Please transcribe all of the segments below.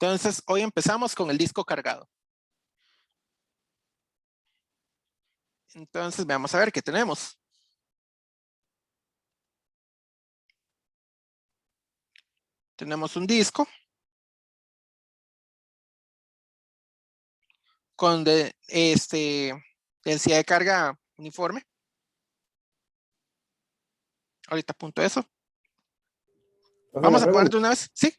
Entonces, hoy empezamos con el disco cargado. Entonces, vamos a ver qué tenemos. Tenemos un disco con densidad de carga uniforme. Ahorita apunto eso. Profe, Vamos una a poner pregunta. de una vez. Sí.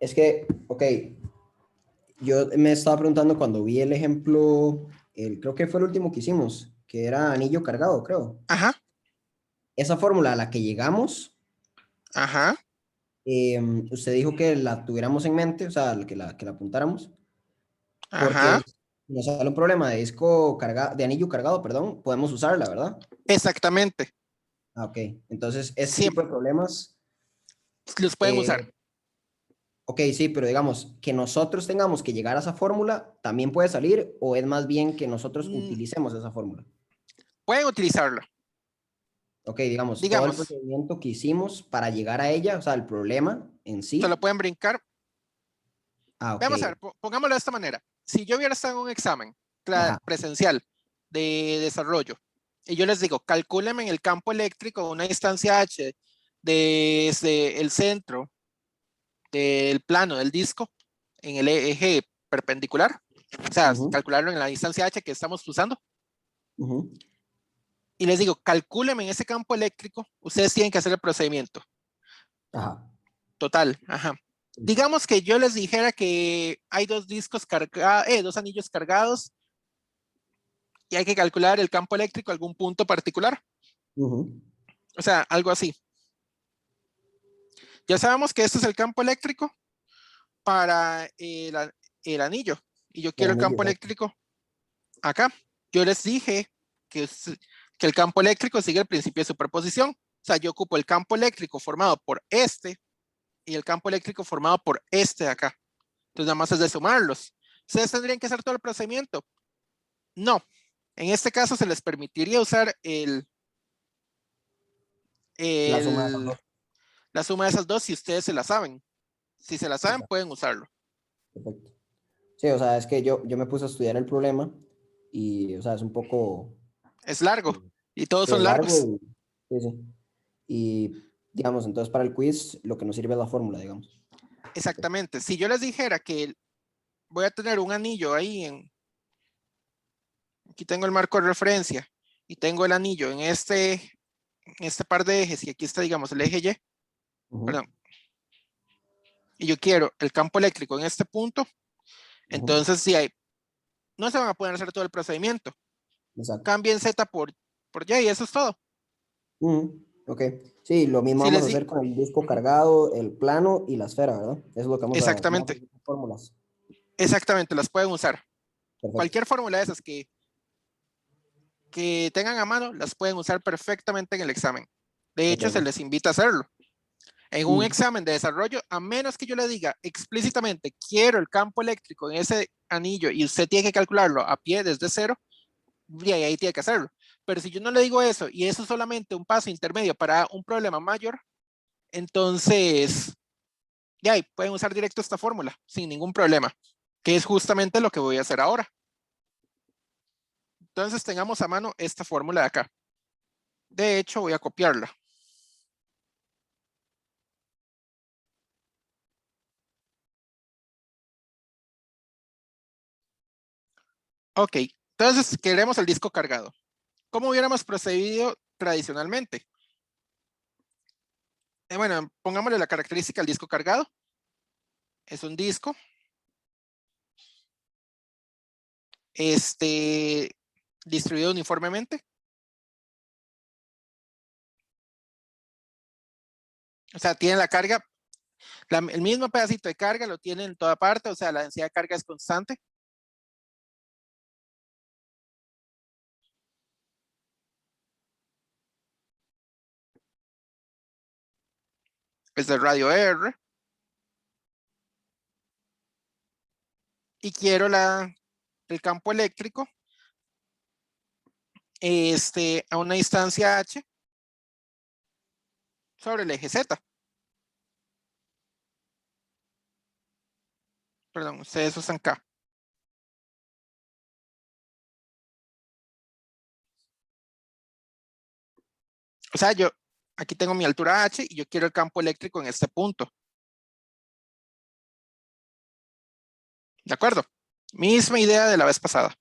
Es que, ok, yo me estaba preguntando cuando vi el ejemplo, creo que fue el último que hicimos, que era anillo cargado, creo. Ajá. Esa fórmula a la que llegamos, Ajá. usted dijo que la tuviéramos en mente, o sea, que la apuntáramos, Ajá. porque si nos sale un problema de disco cargado, de anillo cargado, perdón, podemos usarla, ¿verdad? Exactamente. Ah, ok. Entonces, ese Sí, tipo de problemas, los pueden usar. eh, ok, sí, pero digamos, que nosotros tengamos que llegar a esa fórmula, ¿también puede salir o es más bien que nosotros Mm, utilicemos esa fórmula? Pueden utilizarlo. Ok, digamos, todo el Digamos, procedimiento que hicimos para llegar a ella, o sea, el problema en se lo sí. pueden brincar. Ah, ok. Vamos a ver, pongámoslo de esta manera. Si yo hubiera estado en un examen Ajá. presencial de desarrollo y yo les digo, calcúlenme en el campo eléctrico una distancia H desde el centro del plano del disco en el eje perpendicular, o sea, Ujú, calcularlo en la distancia H que estamos usando, ujú. y les digo, calcúlenme en ese campo eléctrico, ustedes tienen que hacer el procedimiento Ajá. total. Ajá. Digamos que yo les dijera que hay dos discos cargados, dos anillos cargados y hay que calcular el campo eléctrico a algún punto particular. Ujú. O sea, algo así. Ya sabemos que este es el campo eléctrico para el anillo y yo El quiero el anillo, campo exacto. eléctrico acá. Yo les dije que el campo eléctrico sigue el principio de superposición. O sea, yo ocupo el campo eléctrico formado por este y el campo eléctrico formado por este de acá. Entonces, nada más es de sumarlos. ¿Ustedes tendrían que hacer todo el procedimiento? No. En este caso, se les permitiría usar La suma de esas el, dos. la suma de esas dos si ustedes se la saben. Si se la saben, Exacto. pueden usarlo. Perfecto. Sí, o sea, es que yo me puse a estudiar el problema y, o sea, es un poco, Es largo eh, y todos sí, es son largo largos. sí, sí. Y, digamos, entonces para el quiz lo que nos sirve es la fórmula, digamos. Ok. Exactamente. Si yo les dijera que voy a tener un anillo ahí aquí tengo el marco de referencia y tengo el anillo en este par de ejes y aquí está, digamos, el eje Y, Ujú, perdón, y yo quiero el campo eléctrico en este punto, ujú. entonces sí no se van a poder hacer todo el procedimiento. Exacto. Cambien Z por Y y eso es todo. Ujú, ok. Sí, lo mismo Si vamos les a di, hacer con el disco cargado, el plano y la esfera, ¿verdad? Eso es lo que vamos a exactamente, hacer con fórmulas. exactamente, las pueden usar. Perfecto. Cualquier fórmula de esas que tengan a mano, las pueden usar perfectamente en el examen. De Ok, hecho, se ok. les invita a hacerlo. En un Mm, examen de desarrollo, a menos que yo le diga explícitamente, quiero el campo eléctrico en ese anillo y usted tiene que calcularlo a pie desde cero, y ahí tiene que hacerlo. Pero si yo no le digo eso y eso es solamente un paso intermedio para un problema mayor, entonces ya ahí pueden usar directo esta fórmula sin ningún problema, que es justamente lo que voy a hacer ahora. Entonces tengamos a mano esta fórmula de acá. De hecho, voy a copiarla. Ok, entonces queremos el disco cargado. ¿Cómo hubiéramos procedido tradicionalmente? Bueno, pongámosle la característica al disco cargado. Es un disco distribuido uniformemente. O sea, tiene la carga, el mismo pedacito de carga lo tiene en toda parte, o sea, la densidad de carga es constante. Es de radio R. Y quiero el campo eléctrico a una distancia H sobre el eje Z. Perdón, ustedes usan K. O sea, yo aquí tengo mi altura H y yo quiero el campo eléctrico en este punto. ¿De acuerdo? Misma idea de la vez pasada.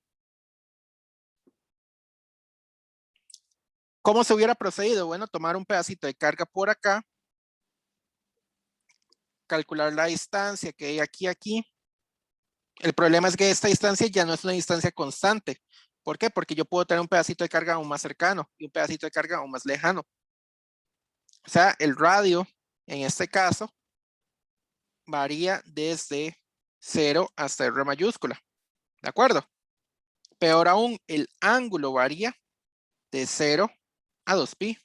¿Cómo se hubiera procedido? Bueno, tomar un pedacito de carga por acá, calcular la distancia que hay aquí. El problema es que esta distancia ya no es una distancia constante. ¿Por qué? Porque yo puedo tener un pedacito de carga aún más cercano y un pedacito de carga aún más lejano. O sea, el radio, en este caso, varía desde 0 hasta R mayúscula. ¿De acuerdo? Peor aún, el ángulo varía de 0 a 2pi.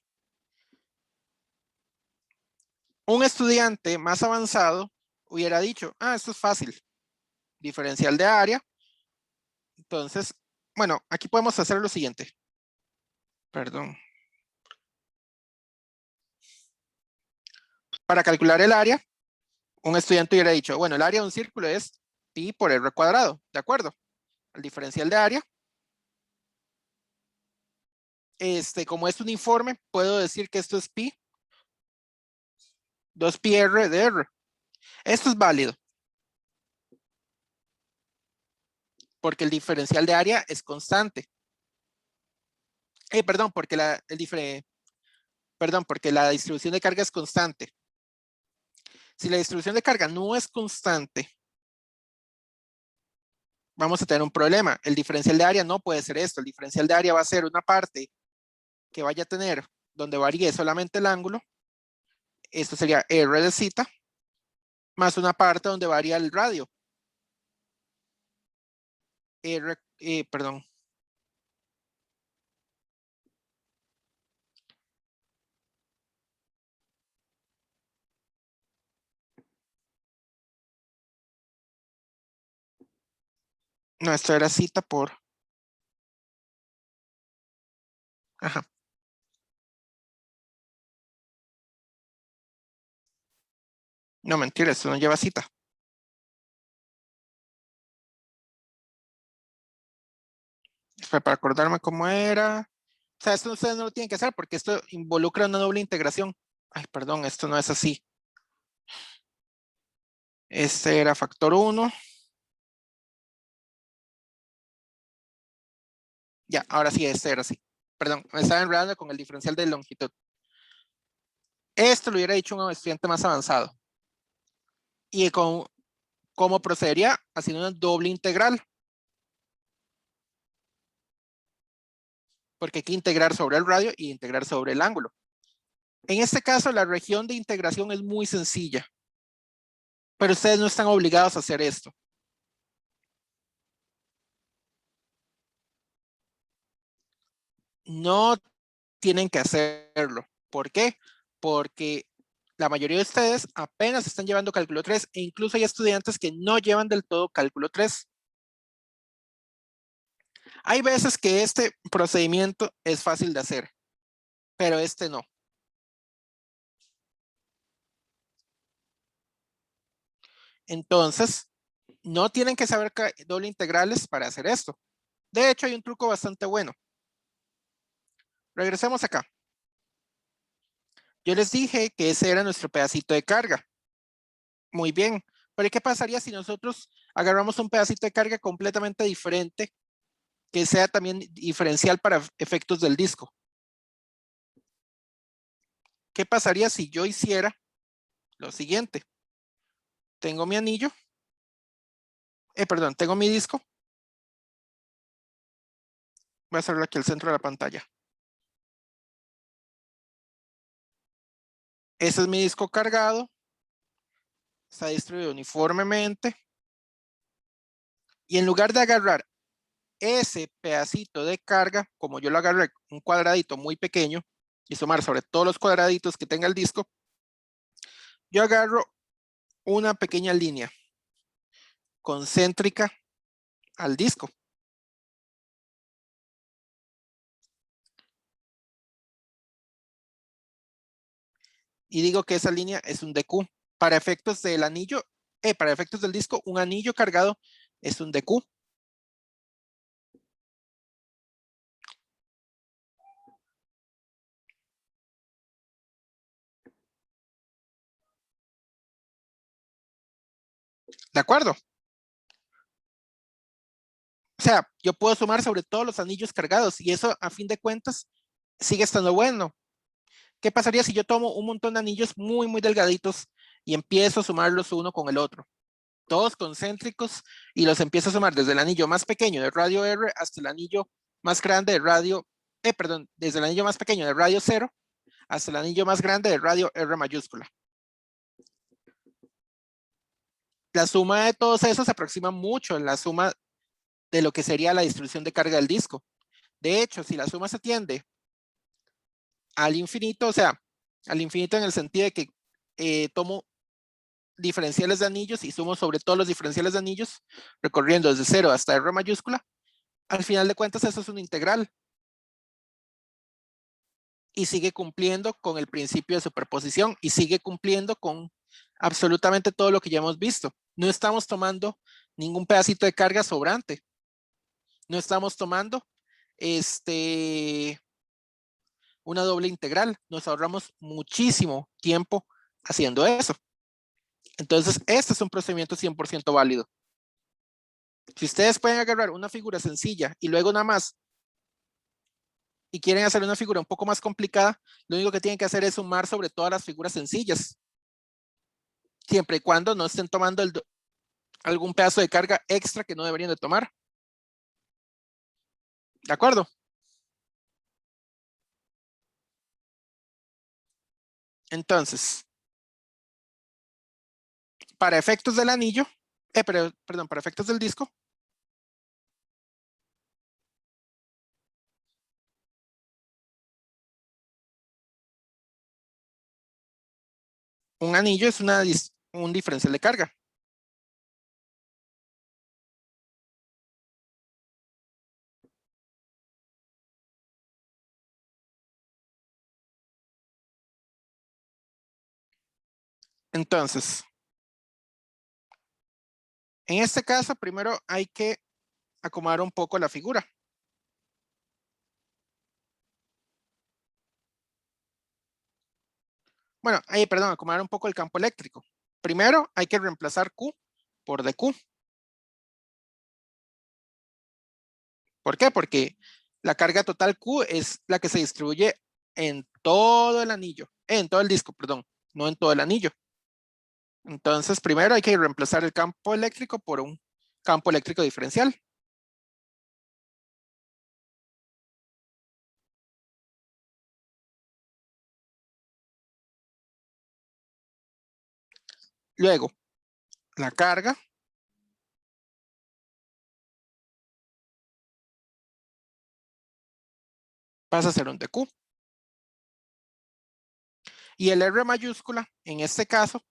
Un estudiante más avanzado hubiera dicho, esto es fácil, diferencial de área. Entonces, bueno, aquí podemos hacer lo siguiente. Perdón. Para calcular el área, un estudiante hubiera dicho, bueno, el área de un círculo es pi por r cuadrado, ¿de acuerdo? El diferencial de área. Como es uniforme, puedo decir que esto es pi, 2pi r de r. Esto es válido. Porque el diferencial de área es constante. Perdón, porque porque la distribución de carga es constante. Si la distribución de carga no es constante, vamos a tener un problema. El diferencial de área no puede ser esto. El diferencial de área va a ser una parte que vaya a tener donde varíe solamente el ángulo. Esto sería R de zeta, más una parte donde varía el radio. Perdón. No, esto era zeta por... Ajá. No, mentira, esto no lleva zeta. Para acordarme cómo era. O sea, esto ustedes no lo tienen que hacer porque esto involucra una doble integración. Ay, perdón, esto no es así. Este era factor 1. Ya, ahora sí, este era así. Perdón, me estaba enredando con el diferencial de longitud. Esto lo hubiera dicho un estudiante más avanzado. ¿Y cómo procedería? Haciendo una doble integral. Porque hay que integrar sobre el radio y integrar sobre el ángulo. En este caso, la región de integración es muy sencilla. Pero ustedes no están obligados a hacer esto. No tienen que hacerlo. ¿Por qué? Porque la mayoría de ustedes apenas están llevando cálculo 3 e incluso hay estudiantes que no llevan del todo cálculo 3. Hay veces que este procedimiento es fácil de hacer, pero este no. Entonces, no tienen que saber doble integrales para hacer esto. De hecho, hay un truco bastante bueno. Regresemos acá. Yo les dije que ese era nuestro pedacito de carga. Muy bien. Pero ¿qué pasaría si nosotros agarramos un pedacito de carga completamente diferente que sea también diferencial para efectos del disco? ¿Qué pasaría si yo hiciera lo siguiente? Tengo mi anillo. Perdón, tengo mi disco. Voy a hacerlo aquí al centro de la pantalla. Ese es mi disco cargado. Está distribuido uniformemente. Y en lugar de agarrar ese pedacito de carga, como yo lo agarré un cuadradito muy pequeño y sumar sobre todos los cuadraditos que tenga el disco, yo agarro una pequeña línea concéntrica al disco. Y digo que esa línea es un DQ. Para efectos del anillo, para efectos del disco, un anillo cargado es un DQ. ¿De acuerdo? O sea, yo puedo sumar sobre todos los anillos cargados y eso a fin de cuentas sigue estando bueno. ¿Qué pasaría si yo tomo un montón de anillos muy, muy delgaditos y empiezo a sumarlos uno con el otro? Todos concéntricos y los empiezo a sumar desde el anillo más pequeño de radio R hasta el anillo más grande de radio, perdón, desde el anillo más pequeño de radio 0 hasta el anillo más grande de radio R mayúscula. La suma de todos esos se aproxima mucho a la suma de lo que sería la distribución de carga del disco. De hecho, si la suma se tiende al infinito, o sea, al infinito en el sentido de que tomo diferenciales de anillos y sumo sobre todos los diferenciales de anillos, recorriendo desde 0 hasta R mayúscula, al final de cuentas eso es una integral. Y sigue cumpliendo con el principio de superposición y sigue cumpliendo con absolutamente todo lo que ya hemos visto. No estamos tomando ningún pedacito de carga sobrante. No estamos tomando una doble integral. Nos ahorramos muchísimo tiempo haciendo eso. Entonces, este es un procedimiento 100% válido. Si ustedes pueden agarrar una figura sencilla y luego nada más y quieren hacer una figura un poco más complicada, lo único que tienen que hacer es sumar sobre todas las figuras sencillas. Siempre y cuando no estén tomando algún pedazo de carga extra que no deberían de tomar. ¿De acuerdo? Entonces, para efectos del anillo, perdón, para efectos del disco, un anillo es un diferencial de carga. Entonces, en este caso, primero hay que acomodar un poco la figura. Bueno, perdón, acomodar un poco el campo eléctrico. Primero hay que reemplazar Q por DQ. ¿Por qué? Porque la carga total Q es la que se distribuye en todo el anillo, en todo el disco, perdón, no en todo el anillo. Entonces, primero hay que reemplazar el campo eléctrico por un campo eléctrico diferencial. Luego, la carga pasa a ser un DQ. Y el R mayúscula, en este caso,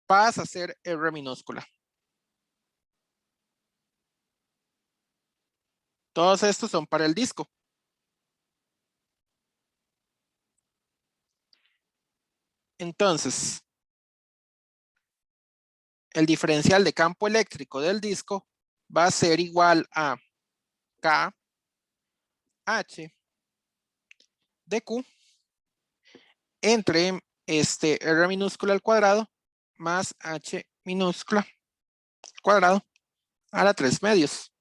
pasa a ser R minúscula. Todos estos son para el disco. Entonces, el diferencial de campo eléctrico del disco va a ser igual a K H de Q entre R minúscula al cuadrado más H minúscula al cuadrado a la 3 medios.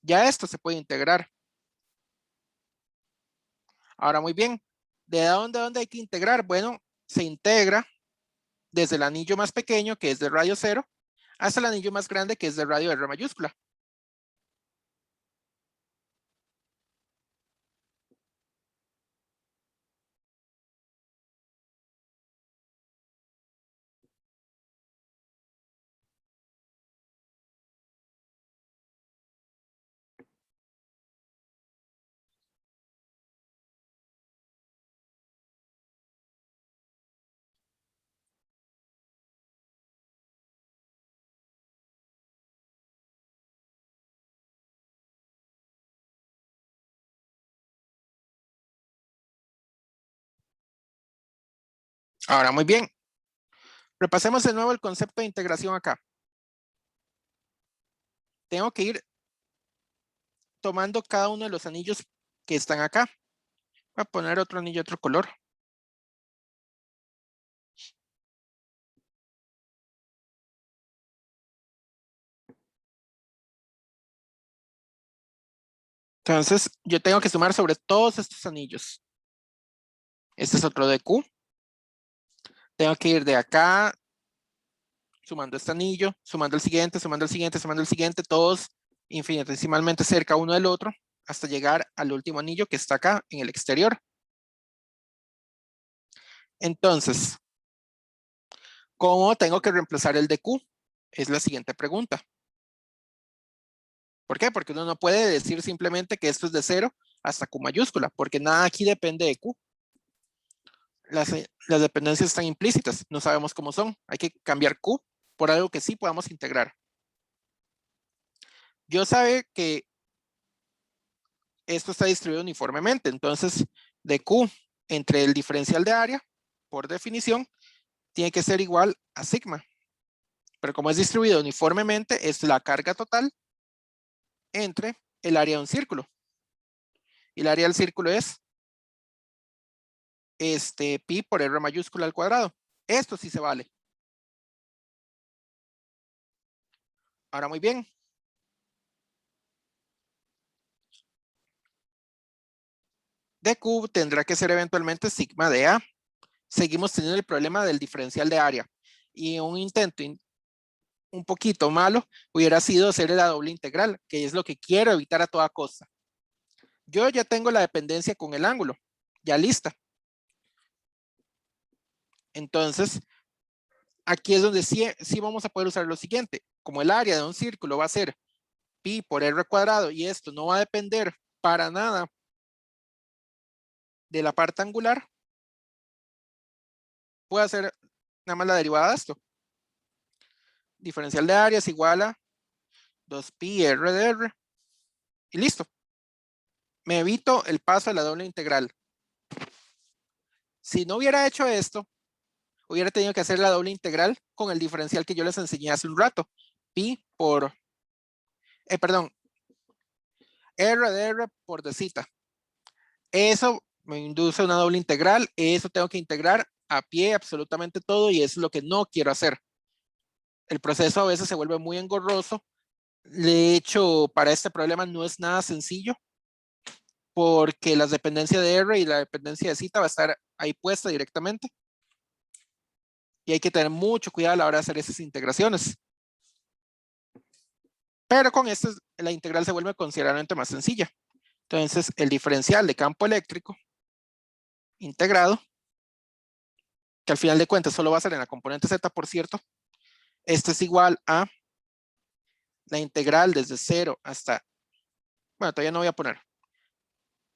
Ya esto se puede integrar. Ahora, muy bien, ¿de dónde a dónde hay que integrar? Bueno, se integra desde el anillo más pequeño, que es de radio 0, hasta el anillo más grande, que es de radio R mayúscula. Ahora, muy bien, Repasemos de nuevo el concepto de integración acá. Tengo que ir tomando cada uno de los anillos que están acá. Voy a poner otro anillo de otro color. Entonces, yo tengo que sumar sobre todos estos anillos. Este es otro de Q. Tengo que ir de acá, sumando este anillo, sumando el siguiente, sumando el siguiente, sumando el siguiente, todos infinitesimalmente cerca uno del otro, hasta llegar al último anillo que está acá en el exterior. Entonces, ¿cómo tengo que reemplazar el de Q? Es la siguiente pregunta. ¿Por qué? Porque uno no puede decir simplemente que esto es de 0 hasta Q mayúscula, porque nada aquí depende de Q. Las dependencias están implícitas, no sabemos cómo son. Hay que cambiar Q por algo que sí podamos integrar. Yo sé que esto está distribuido uniformemente, entonces de Q entre el diferencial de área, por definición, tiene que ser igual a sigma. Pero como es distribuido uniformemente, es la carga total entre el área de un círculo. Y el área del círculo es pi por r mayúscula al cuadrado. Esto sí se vale. Ahora muy bien. De Q tendrá que ser eventualmente sigma de A. Seguimos teniendo el problema del diferencial de área. Y un intento un poquito malo hubiera sido hacer la doble integral, que es lo que quiero evitar a toda costa. Yo ya tengo la dependencia con el ángulo, ya lista. Entonces, aquí es donde sí vamos a poder usar lo siguiente. Como el área de un círculo va a ser pi por r cuadrado y esto no va a depender para nada de la parte angular, puedo hacer nada más la derivada de esto. Diferencial de área es igual a 2pi r de r. Y listo. Me evito el paso a la doble integral. Si no hubiera hecho esto, hubiera tenido que hacer la doble integral con el diferencial que yo les enseñé hace un rato. Pi por, perdón, r de r por d zeta. Eso me induce a una doble integral. Eso tengo que integrar a pie absolutamente todo y eso es lo que no quiero hacer. El proceso a veces se vuelve muy engorroso. De hecho, para este problema no es nada sencillo porque la dependencia de R y la dependencia de zeta va a estar ahí puesta directamente. Y hay que tener mucho cuidado a la hora de hacer esas integraciones. Pero con esto la integral se vuelve considerablemente más sencilla. Entonces, el diferencial de campo eléctrico integrado, que al final de cuentas solo va a ser en la componente z, por cierto, este es igual a la integral desde 0 hasta, bueno, todavía no voy a poner, nada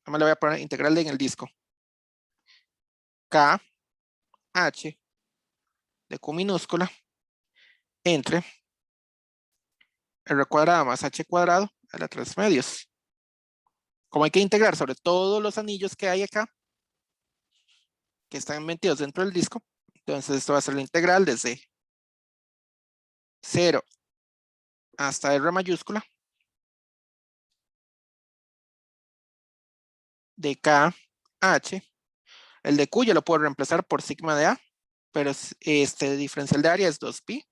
más le voy a poner integral en el disco. K, H, de Q minúscula, entre R cuadrado más H cuadrado a la 3 medios. Como hay que integrar sobre todos los anillos que hay acá, que están metidos dentro del disco, entonces esto va a ser la integral desde 0 hasta R mayúscula de K, H. El de Q ya lo puedo reemplazar por sigma de A, pero este diferencial de área es 2pi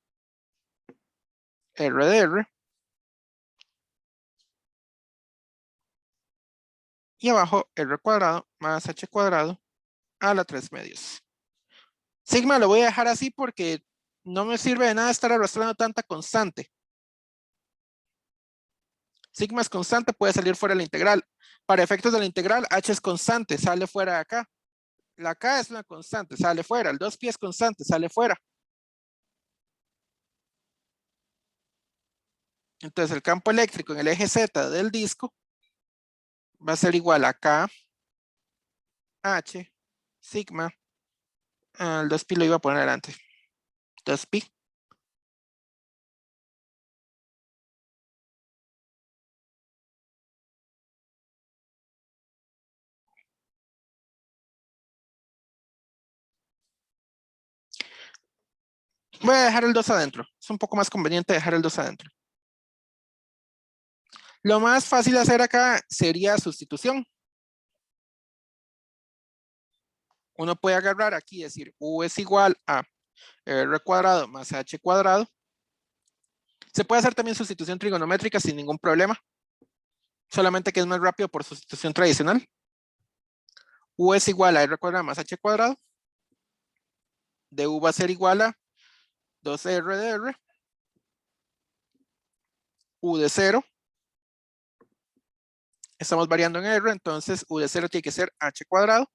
R de R. Y abajo R cuadrado más H cuadrado a la 3 medios. Sigma lo voy a dejar así porque no me sirve de nada estar arrastrando tanta constante. Sigma es constante, puede salir fuera de la integral. Para efectos de la integral, H es constante, sale fuera de acá. La K es una constante, sale fuera. El 2pi es constante, sale fuera. Entonces el campo eléctrico en el eje Z del disco va a ser igual a K, H, sigma. El 2pi lo iba a poner adelante. 2pi. Voy a dejar el 2 adentro. Es un poco más conveniente dejar el 2 adentro. Lo más fácil de hacer acá sería sustitución. Uno puede agarrar aquí y decir U es igual a R cuadrado más H cuadrado. Se puede hacer también sustitución trigonométrica sin ningún problema. Solamente que es más rápido por sustitución tradicional. U es igual a R cuadrado más H cuadrado. De U va a ser igual a 2R de R. U de 0. Estamos variando en R, entonces U de 0 tiene que ser H cuadrado.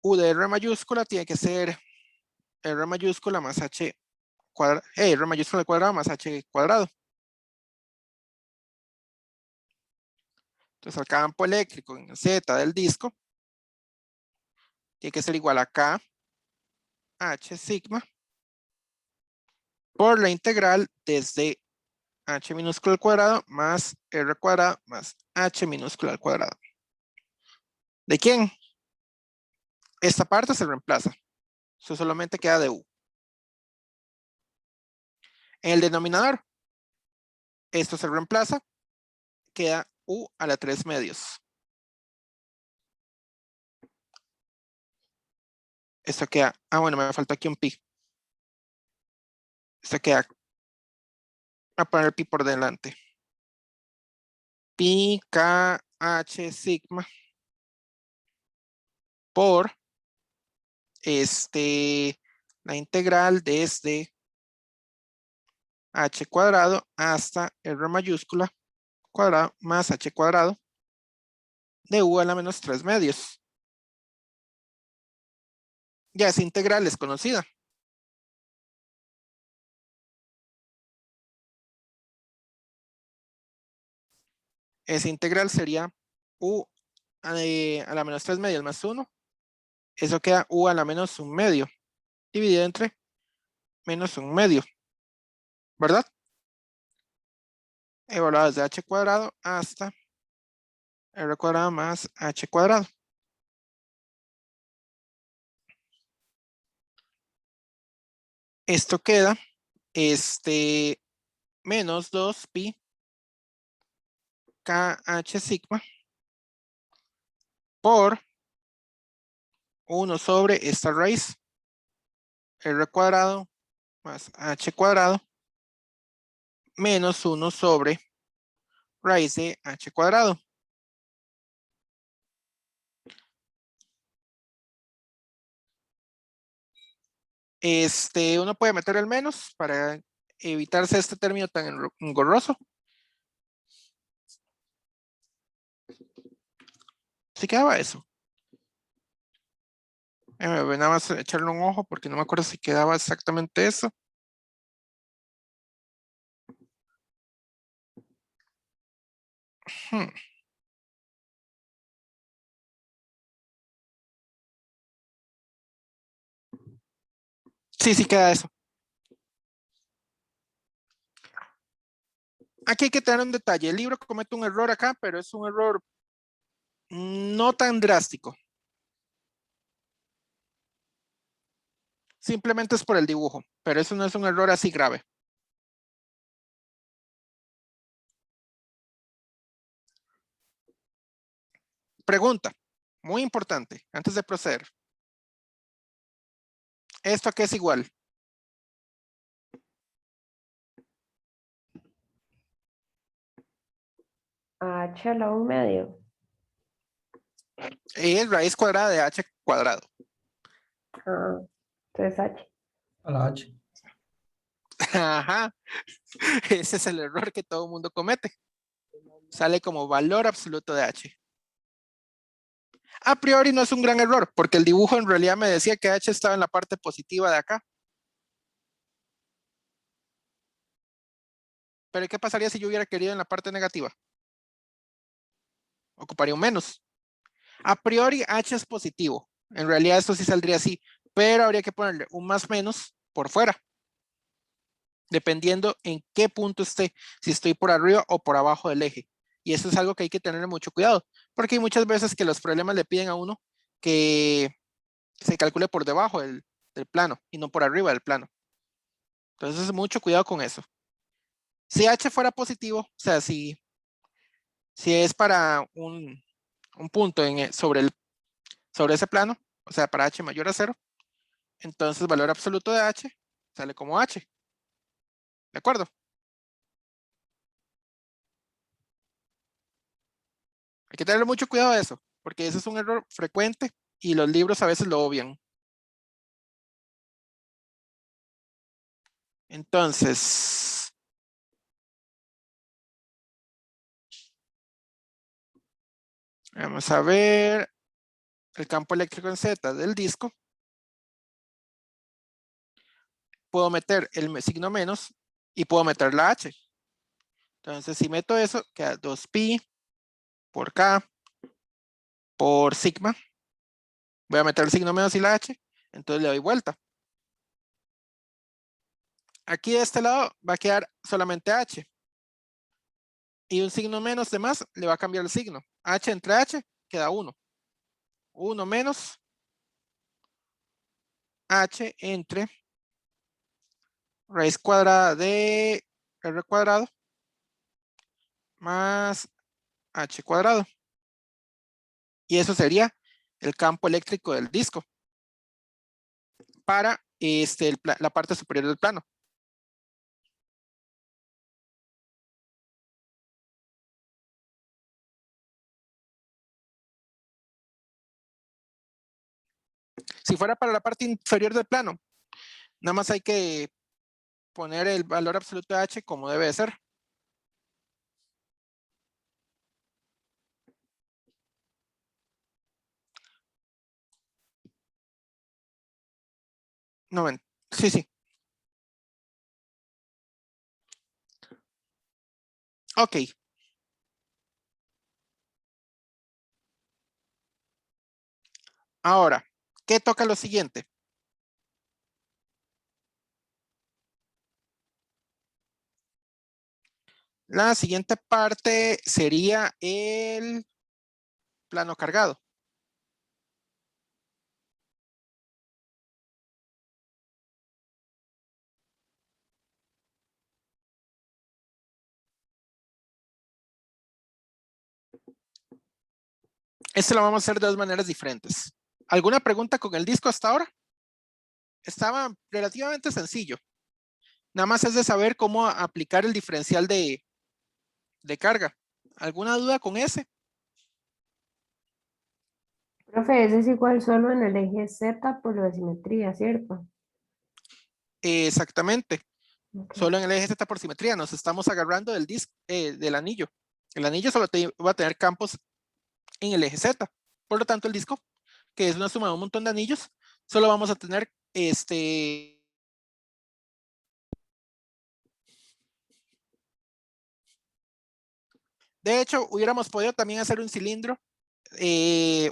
U de R mayúscula tiene que ser R mayúscula más H cuadrado. R mayúscula al cuadrado más H cuadrado. Entonces el campo eléctrico en Z del disco tiene que ser igual a K H sigma por la integral desde H minúscula al cuadrado más R cuadrado más H minúscula al cuadrado. ¿De quién? Esta parte se reemplaza. Eso solamente queda de U. En el denominador, esto se reemplaza. Queda U a la 3 medios. Esto queda, bueno, me faltó aquí un pi. Esto queda, a poner el pi por delante. Pi K H sigma por la integral desde H cuadrado hasta R mayúscula cuadrado más H cuadrado de U a la menos 3 medios. Ya esa integral es conocida. Esa integral sería U a la menos 3 medios más 1. Eso queda U a la menos 1 medio. Dividido entre menos 1 medio. ¿Verdad? Evaluado desde H cuadrado hasta R cuadrado más H cuadrado. Esto queda menos 2 pi KH sigma por 1 sobre esta raíz R cuadrado más H cuadrado menos 1 sobre raíz de H cuadrado. Uno puede meter el menos para evitarse este término tan engorroso. ¿Sí quedaba eso? Nada más echarle un ojo porque no me acuerdo si quedaba exactamente eso. Sí, sí queda eso. Aquí hay que tener un detalle. El libro comete un error acá, pero es un error no tan drástico. Simplemente es por el dibujo, pero eso no es un error así grave. Pregunta, muy importante, antes de proceder. ¿Esto a qué es igual? H a la 1 medio. Es raíz cuadrada de H cuadrado. Ah, entonces H. A la H. Ajá. Ese es el error que todo el mundo comete. Sale como valor absoluto de H. A priori no es un gran error, porque el dibujo en realidad me decía que H estaba en la parte positiva de acá. Pero ¿qué pasaría si yo hubiera querido en la parte negativa? Ocuparía un menos. A priori H es positivo. En realidad esto sí saldría así, pero habría que ponerle un más menos por fuera. Dependiendo en qué punto esté, si estoy por arriba o por abajo del eje. Y eso es algo que hay que tener mucho cuidado, porque hay muchas veces que los problemas le piden a uno que se calcule por debajo del plano y no por arriba del plano. Entonces, mucho cuidado con eso. Si h fuera positivo, o sea, si es para un punto sobre ese plano, o sea, para h mayor a 0, entonces el valor absoluto de h sale como h. ¿De acuerdo? Hay que tener mucho cuidado de eso, porque ese es un error frecuente y los libros a veces lo obvian. Entonces, vamos a ver el campo eléctrico en Z del disco. Puedo meter el signo menos y puedo meter la H. Entonces, si meto eso, queda 2pi por K por sigma. Voy a meter el signo menos y la H, entonces le doy vuelta. Aquí de este lado va a quedar solamente H. Y un signo menos de más le va a cambiar el signo. H entre H queda 1. 1 menos H entre raíz cuadrada de R cuadrado más H cuadrado. Y eso sería el campo eléctrico del disco para la parte superior del plano. Si fuera para la parte inferior del plano, nada más hay que poner el valor absoluto de H como debe de ser. No ven. Sí, sí. Ok. Ahora, ¿qué toca lo siguiente? La siguiente parte sería el plano cargado. Este lo vamos a hacer de dos maneras diferentes. ¿Alguna pregunta con el disco hasta ahora? Estaba relativamente sencillo. Nada más es de saber cómo aplicar el diferencial de carga. ¿Alguna duda con ese? Profe, ese es igual solo en el eje Z por lo de simetría, ¿cierto? Exactamente. Ok. Solo en el eje Z por simetría nos estamos agarrando del disco, del anillo. El anillo solo va a tener campos en el eje Z. Por lo tanto, el disco, que es una suma de un montón de anillos, solo vamos a tener De hecho, hubiéramos podido también hacer un cilindro,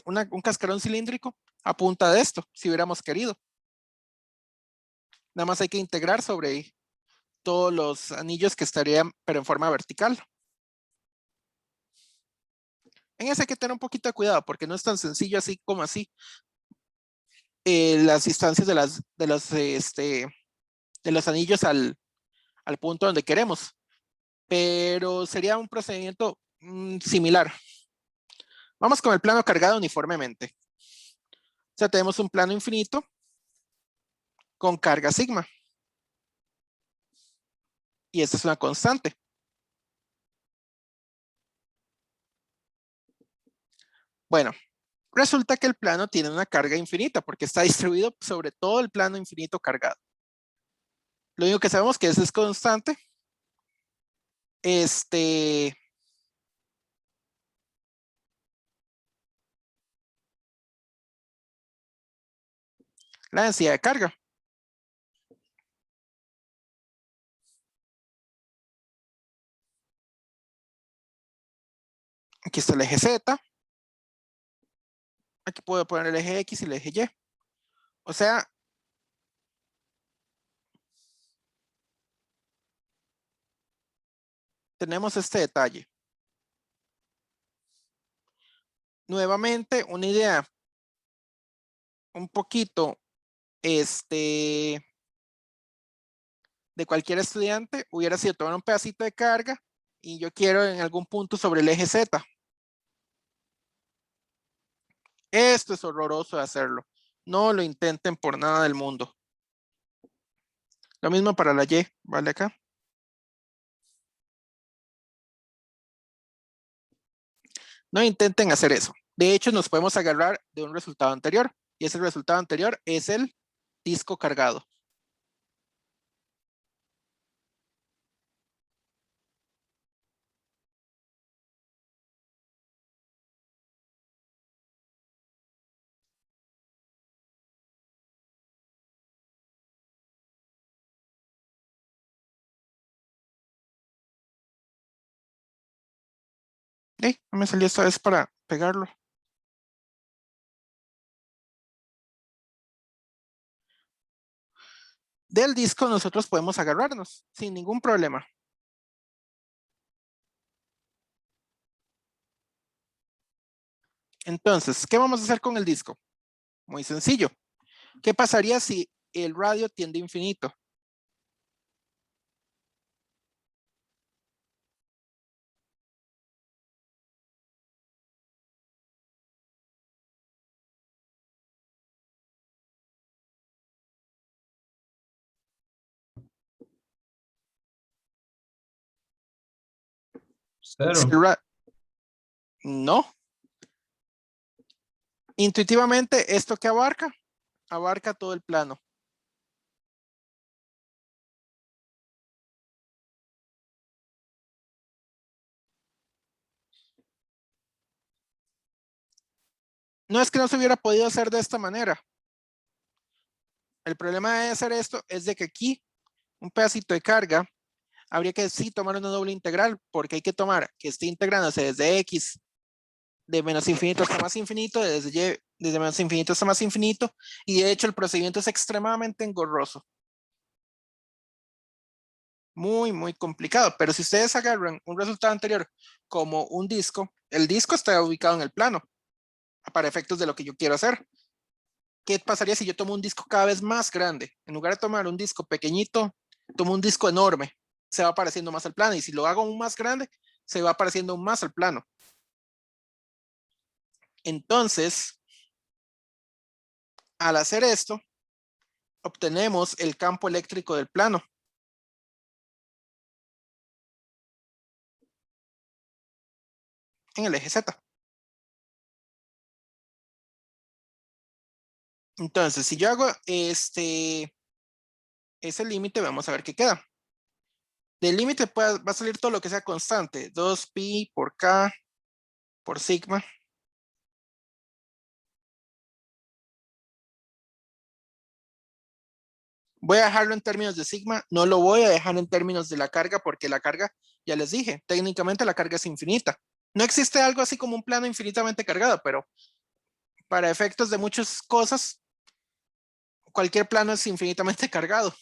un cascarón cilíndrico a punta de esto, si hubiéramos querido. Nada más hay que integrar sobre todos los anillos que estarían, pero en forma vertical. En ese hay que tener un poquito de cuidado, porque no es tan sencillo así como así. Las distancias de los anillos al punto donde queremos. Pero sería un procedimiento similar. Vamos con el plano cargado uniformemente. O sea, tenemos un plano infinito con carga sigma. Y esta es una constante. Bueno, resulta que el plano tiene una carga infinita porque está distribuido sobre todo el plano infinito cargado. Lo único que sabemos que es constante. La densidad de carga. Aquí está el eje Z. Aquí puedo poner el eje X y el eje Y. O sea, tenemos este detalle. Nuevamente, una idea un poquito de cualquier estudiante hubiera sido tomar un pedacito de carga y yo quiero en algún punto sobre el eje Z. Esto es horroroso de hacerlo. No lo intenten por nada del mundo. Lo mismo para la Y, ¿vale? Acá. No intenten hacer eso. De hecho, nos podemos agarrar de un resultado anterior. Y ese resultado anterior es el disco cargado. No me salió esta vez para pegarlo. Del disco nosotros podemos agarrarnos sin ningún problema. Entonces, ¿qué vamos a hacer con el disco? Muy sencillo. ¿Qué pasaría si el radio tiende a infinito? Cero. No. Intuitivamente, ¿esto qué abarca? Abarca todo el plano. No es que no se hubiera podido hacer de esta manera. El problema de hacer esto es de que aquí un pedacito de carga habría que sí tomar una doble integral porque hay que tomar que esté integrándose desde X de menos infinito hasta más infinito, desde Y desde menos infinito hasta más infinito, y de hecho el procedimiento es extremadamente engorroso. Muy, muy complicado, pero si ustedes agarran un resultado anterior como un disco, el disco está ubicado en el plano para efectos de lo que yo quiero hacer. ¿Qué pasaría si yo tomo un disco cada vez más grande? En lugar de tomar un disco pequeñito, tomo un disco enorme, se va pareciendo más al plano, y si lo hago aún más grande, se va pareciendo aún más al plano. Entonces, al hacer esto, obtenemos el campo eléctrico del plano. En el eje Z. Entonces, si yo hago ese límite, vamos a ver qué queda. Del límite va a salir todo lo que sea constante. 2pi por k por sigma. Voy a dejarlo en términos de sigma. No lo voy a dejar en términos de la carga porque la carga, ya les dije, técnicamente la carga es infinita. No existe algo así como un plano infinitamente cargado, pero para efectos de muchas cosas, cualquier plano es infinitamente cargado.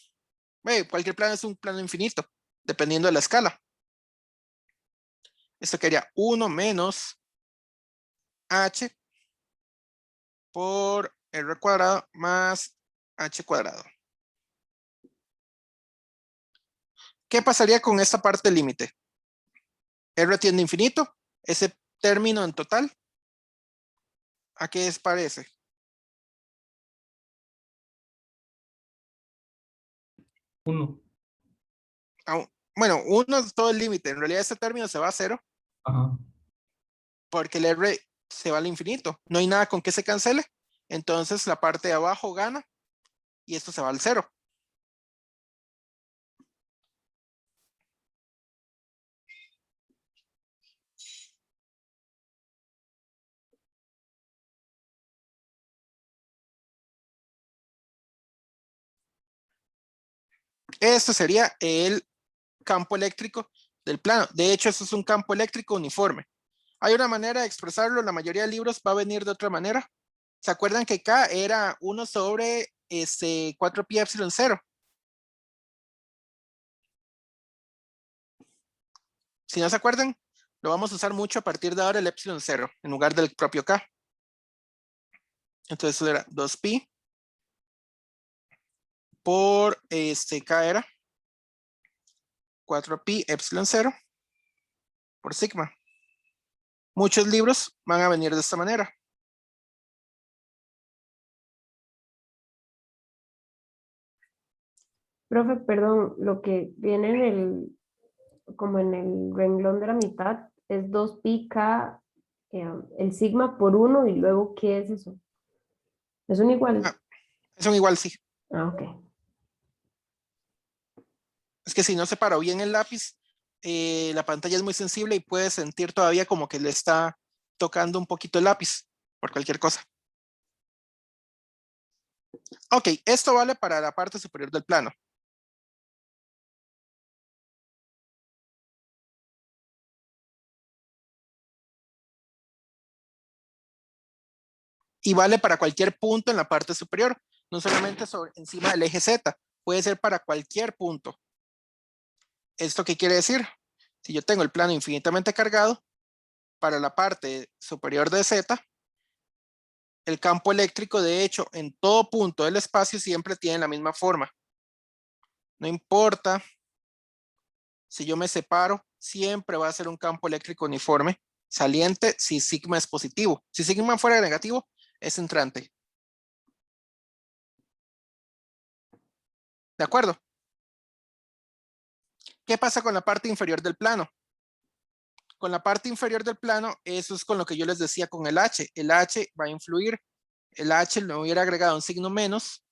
Cualquier plano es un plano infinito, dependiendo de la escala. Esto quedaría 1 menos h por r cuadrado más h cuadrado. ¿Qué pasaría con esta parte límite? R tiende a infinito, ese término en total, ¿a qué les parece? Uno. Bueno, 1 es todo el límite, en realidad este término se va a 0 Ajá. porque el R se va al infinito, no hay nada con que se cancele, entonces la parte de abajo gana y esto se va al 0. Esto sería el campo eléctrico del plano. De hecho, esto es un campo eléctrico uniforme. Hay una manera de expresarlo, la mayoría de libros va a venir de otra manera. ¿Se acuerdan que K era 1 sobre 4pi epsilon 0? Si no se acuerdan, lo vamos a usar mucho a partir de ahora el epsilon 0 en lugar del propio K. Entonces eso era 2pi por K era 4pi epsilon 0 por sigma. Muchos libros van a venir de esta manera. Profe, perdón, lo que viene en como en el renglón de la mitad es 2pi k, el sigma por 1 y luego, ¿qué es eso? ¿Es un igual? Ah, es un igual, sí. Ah, ok. Es que si no separo bien el lápiz, la pantalla es muy sensible y puede sentir todavía como que le está tocando un poquito el lápiz por cualquier cosa. Ok, esto vale para la parte superior del plano. Y vale para cualquier punto en la parte superior, no solamente encima del eje Z, puede ser para cualquier punto. ¿Esto qué quiere decir? Si yo tengo el plano infinitamente cargado, para la parte superior de Z, el campo eléctrico, de hecho, en todo punto del espacio siempre tiene la misma forma. No importa si yo me separo, siempre va a ser un campo eléctrico uniforme, saliente si sigma es positivo. Si sigma fuera negativo, es entrante. ¿De acuerdo? ¿Qué pasa con la parte inferior del plano? Con la parte inferior del plano, eso es con lo que yo les decía con el H. El H va a influir. El H le hubiera agregado un signo menos.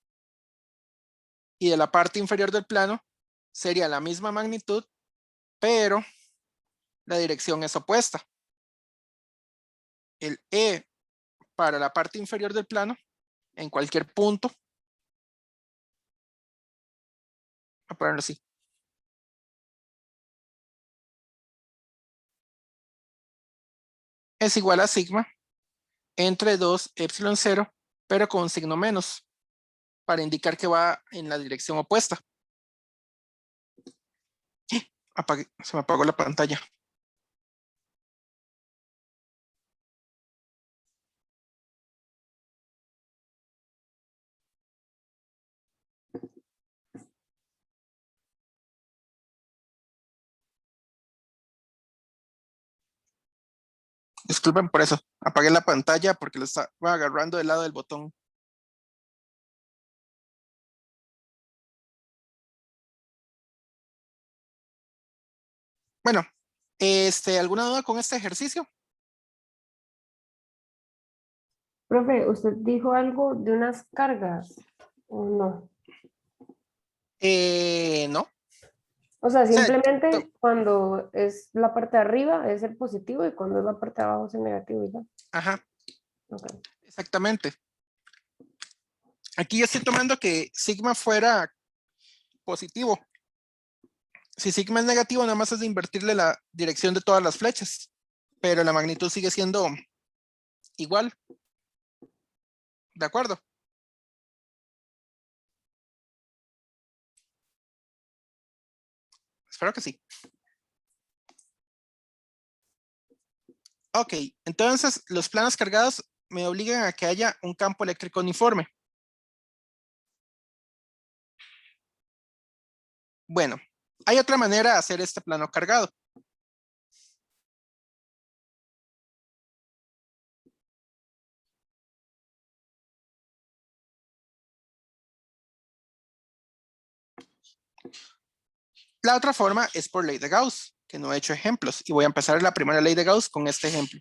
Y de la parte inferior del plano sería la misma magnitud, pero la dirección es opuesta. El E para la parte inferior del plano, en cualquier punto, a ponerlo así. Es igual a sigma entre 2 epsilon 0, pero con un signo menos, para indicar que va en la dirección opuesta. Se me apagó la pantalla. Disculpen por eso. Apagué la pantalla porque lo estaba agarrando del lado del botón. Bueno, ¿alguna duda con este ejercicio? Profe, ¿usted dijo algo de unas cargas o no? No. O sea, O sea, simplemente cuando es la parte de arriba es el positivo y cuando es la parte de abajo es el negativo y ya. ajá, Ok. exactamente. Aquí yo estoy tomando que sigma fuera positivo. Si sigma es negativo, nada más es de invertirle la dirección de todas las flechas, pero la magnitud sigue siendo igual. ¿De acuerdo? Espero que sí. Ok, entonces los planos cargados me obligan a que haya un campo eléctrico uniforme. Bueno, hay otra manera de hacer este plano cargado. La otra forma es por ley de Gauss, que no he hecho ejemplos, y voy a empezar la primera ley de Gauss con este ejemplo.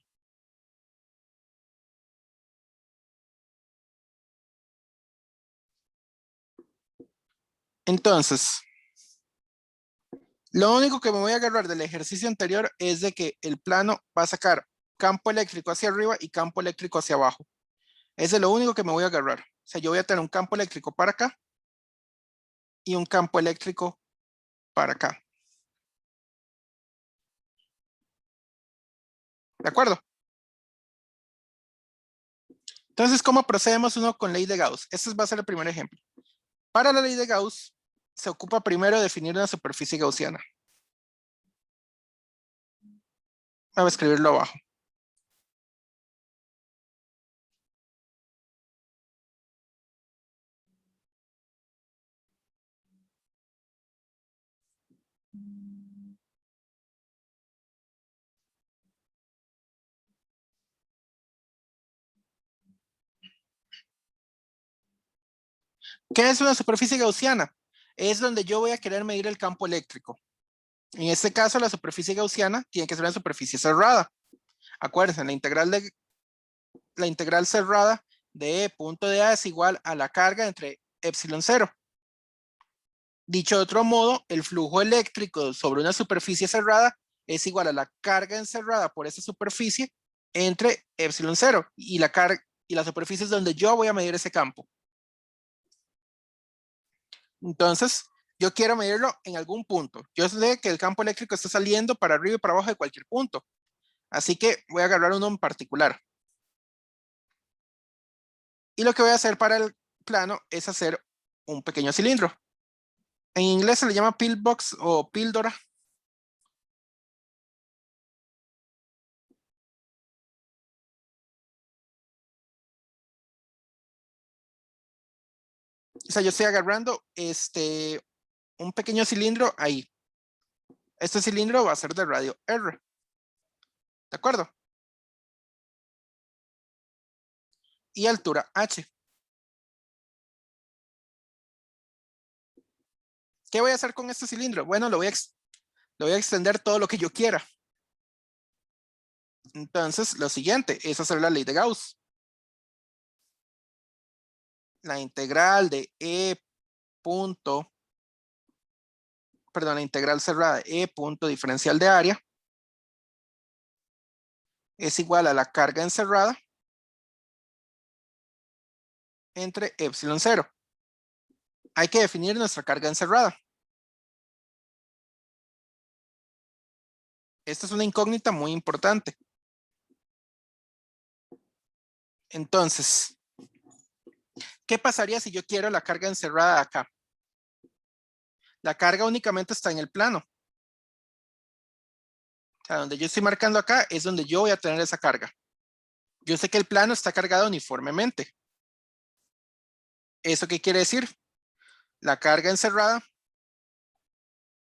Entonces, lo único que me voy a agarrar del ejercicio anterior es de que el plano va a sacar campo eléctrico hacia arriba y campo eléctrico hacia abajo. Ese es lo único que me voy a agarrar. O sea, yo voy a tener un campo eléctrico para acá y un campo eléctrico para acá. ¿De acuerdo? Entonces, ¿cómo procedemos uno con ley de Gauss? Este va a ser el primer ejemplo. Para la ley de Gauss, se ocupa primero definir una superficie gaussiana. Voy a escribirlo abajo. ¿Qué es una superficie gaussiana? Es donde yo voy a querer medir el campo eléctrico. En este caso, la superficie gaussiana tiene que ser una superficie cerrada. Acuérdense, la integral cerrada de E punto de A es igual a la carga entre epsilon 0. Dicho de otro modo, el flujo eléctrico sobre una superficie cerrada es igual a la carga encerrada por esa superficie entre epsilon 0 y la superficie es donde yo voy a medir ese campo. Entonces, yo quiero medirlo en algún punto. Yo sé que el campo eléctrico está saliendo para arriba y para abajo de cualquier punto. Así que voy a agarrar uno en particular. Y lo que voy a hacer para el plano es hacer un pequeño cilindro. En inglés se le llama pillbox o píldora. O sea, yo estoy agarrando un pequeño cilindro ahí. Este cilindro va a ser de radio R. ¿De acuerdo? Y altura H. ¿Qué voy a hacer con este cilindro? Bueno, lo voy a extender todo lo que yo quiera. Entonces, lo siguiente es hacer la ley de Gauss. La integral de la integral cerrada de E punto diferencial de área es igual a la carga encerrada entre epsilon 0. Hay que definir nuestra carga encerrada. Esta es una incógnita muy importante. Entonces, ¿qué pasaría si yo quiero la carga encerrada acá? La carga únicamente está en el plano. O sea, donde yo estoy marcando acá es donde yo voy a tener esa carga. Yo sé que el plano está cargado uniformemente. ¿Eso qué quiere decir? La carga encerrada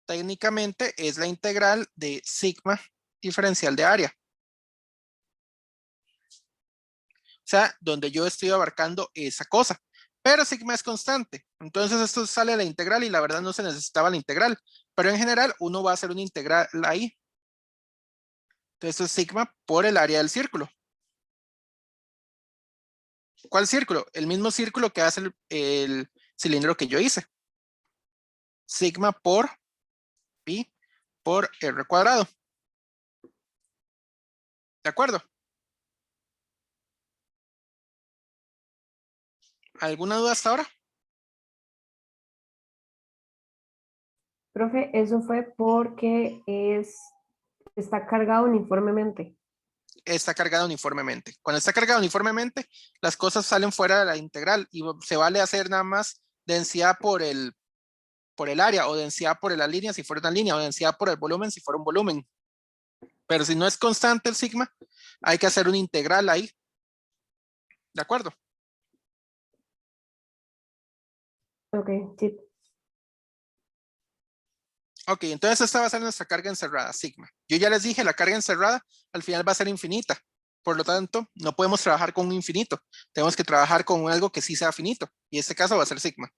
técnicamente es la integral de sigma diferencial de área. O sea, donde yo estoy abarcando esa cosa. Pero sigma es constante. Entonces esto sale de la integral y la verdad no se necesitaba la integral. Pero en general uno va a hacer una integral ahí. Entonces esto es sigma por el área del círculo. ¿Cuál círculo? El mismo círculo que hace el cilindro que yo hice. Sigma por pi por r cuadrado. ¿De acuerdo? ¿Alguna duda hasta ahora? Profe, eso fue porque está cargado uniformemente. Está cargada uniformemente. Cuando está cargada uniformemente, las cosas salen fuera de la integral y se vale hacer nada más densidad por el área o densidad por la línea si fuera una línea o densidad por el volumen si fuera un volumen. Pero si no es constante el sigma, hay que hacer una integral ahí. ¿De acuerdo? Ok, sí. Ok, entonces esta va a ser nuestra carga encerrada, sigma. Yo ya les dije, la carga encerrada al final va a ser infinita. Por lo tanto, no podemos trabajar con un infinito. Tenemos que trabajar con algo que sí sea finito. Y en este caso va a ser sigma.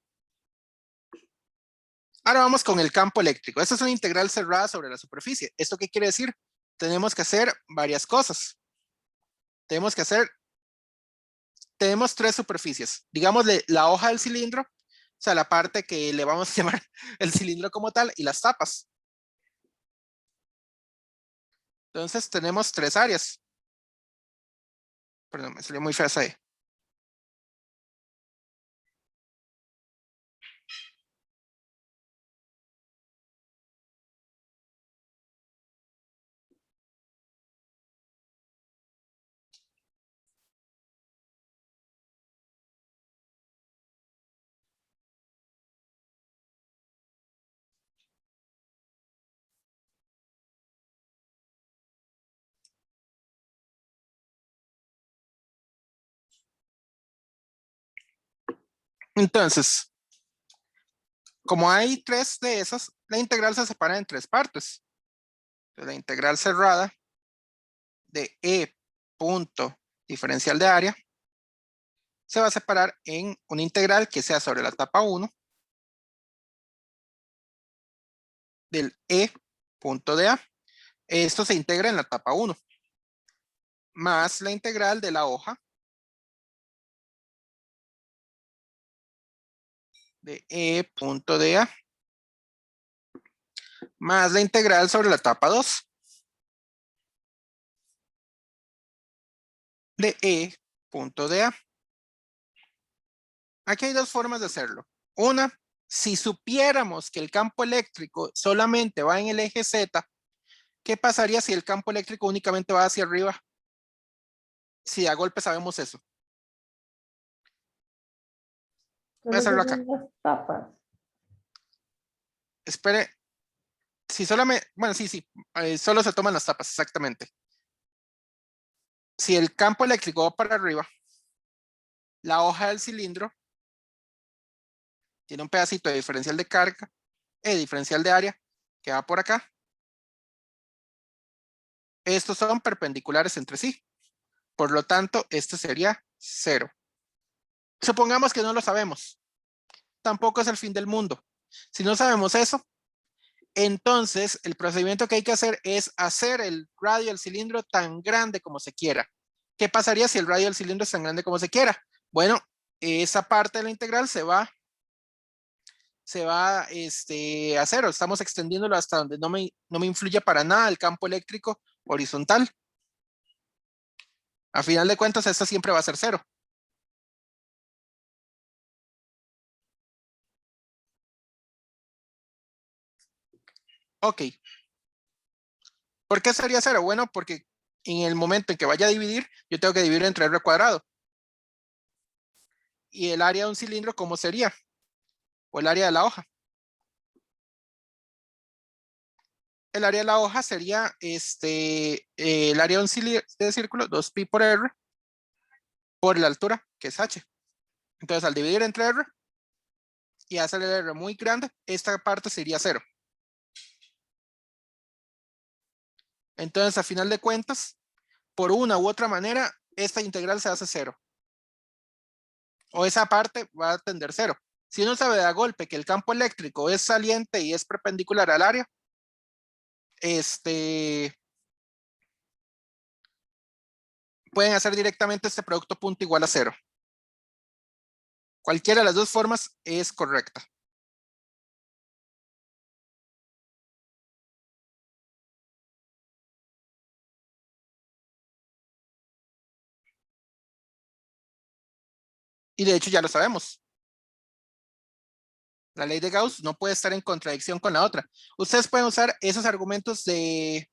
Ahora vamos con el campo eléctrico. Esta es una integral cerrada sobre la superficie. ¿Esto qué quiere decir? Tenemos que hacer varias cosas. Tenemos tres superficies. Digámosle la hoja del cilindro, o sea, la parte que le vamos a llamar el cilindro como tal, y las tapas. Entonces tenemos tres áreas. Perdón, me salió muy fea esa E. Entonces, como hay tres de esas, la integral se separa en tres partes. Entonces, la integral cerrada de E punto diferencial de área se va a separar en una integral que sea sobre la etapa 1 del E punto de A. Esto se integra en la etapa 1 más la integral de la hoja de E punto de A más la integral sobre la etapa 2 de E punto de A. Aquí hay dos formas de hacerlo. Una, si supiéramos que el campo eléctrico solamente va en el eje Z, ¿qué pasaría si el campo eléctrico únicamente va hacia arriba? Si a golpe sabemos eso. Voy a Solo hacerlo se acá. ven las tapas. Espere. Si solamente, bueno, sí, solo se toman las tapas, exactamente. Si el campo eléctrico va para arriba, la hoja del cilindro tiene un pedacito de diferencial de carga, diferencial de área, que va por acá. Estos son perpendiculares entre sí. Por lo tanto, este sería 0. Supongamos que no lo sabemos. Tampoco es el fin del mundo. Si no sabemos eso, entonces el procedimiento que hay que hacer es hacer el radio del cilindro tan grande como se quiera. ¿Qué pasaría si el radio del cilindro es tan grande como se quiera? Bueno, esa parte de la integral se va a cero. Estamos extendiéndolo hasta donde no me influye para nada el campo eléctrico horizontal. A final de cuentas, esta siempre va a ser 0. Ok. ¿Por qué sería 0? Bueno, porque en el momento en que vaya a dividir, yo tengo que dividir entre R cuadrado. ¿Y el área de un cilindro cómo sería? O el área de la hoja. El área de la hoja sería el área de un círculo, 2pi por R, por la altura, que es H. Entonces, al dividir entre R y hacer el R muy grande, esta parte sería 0. Entonces, a final de cuentas, por una u otra manera, esta integral se hace 0. O esa parte va a tender 0. Si uno sabe de golpe que el campo eléctrico es saliente y es perpendicular al área, pueden hacer directamente este producto punto igual a 0. Cualquiera de las dos formas es correcta. Y de hecho ya lo sabemos. La ley de Gauss no puede estar en contradicción con la otra. Ustedes pueden usar esos argumentos de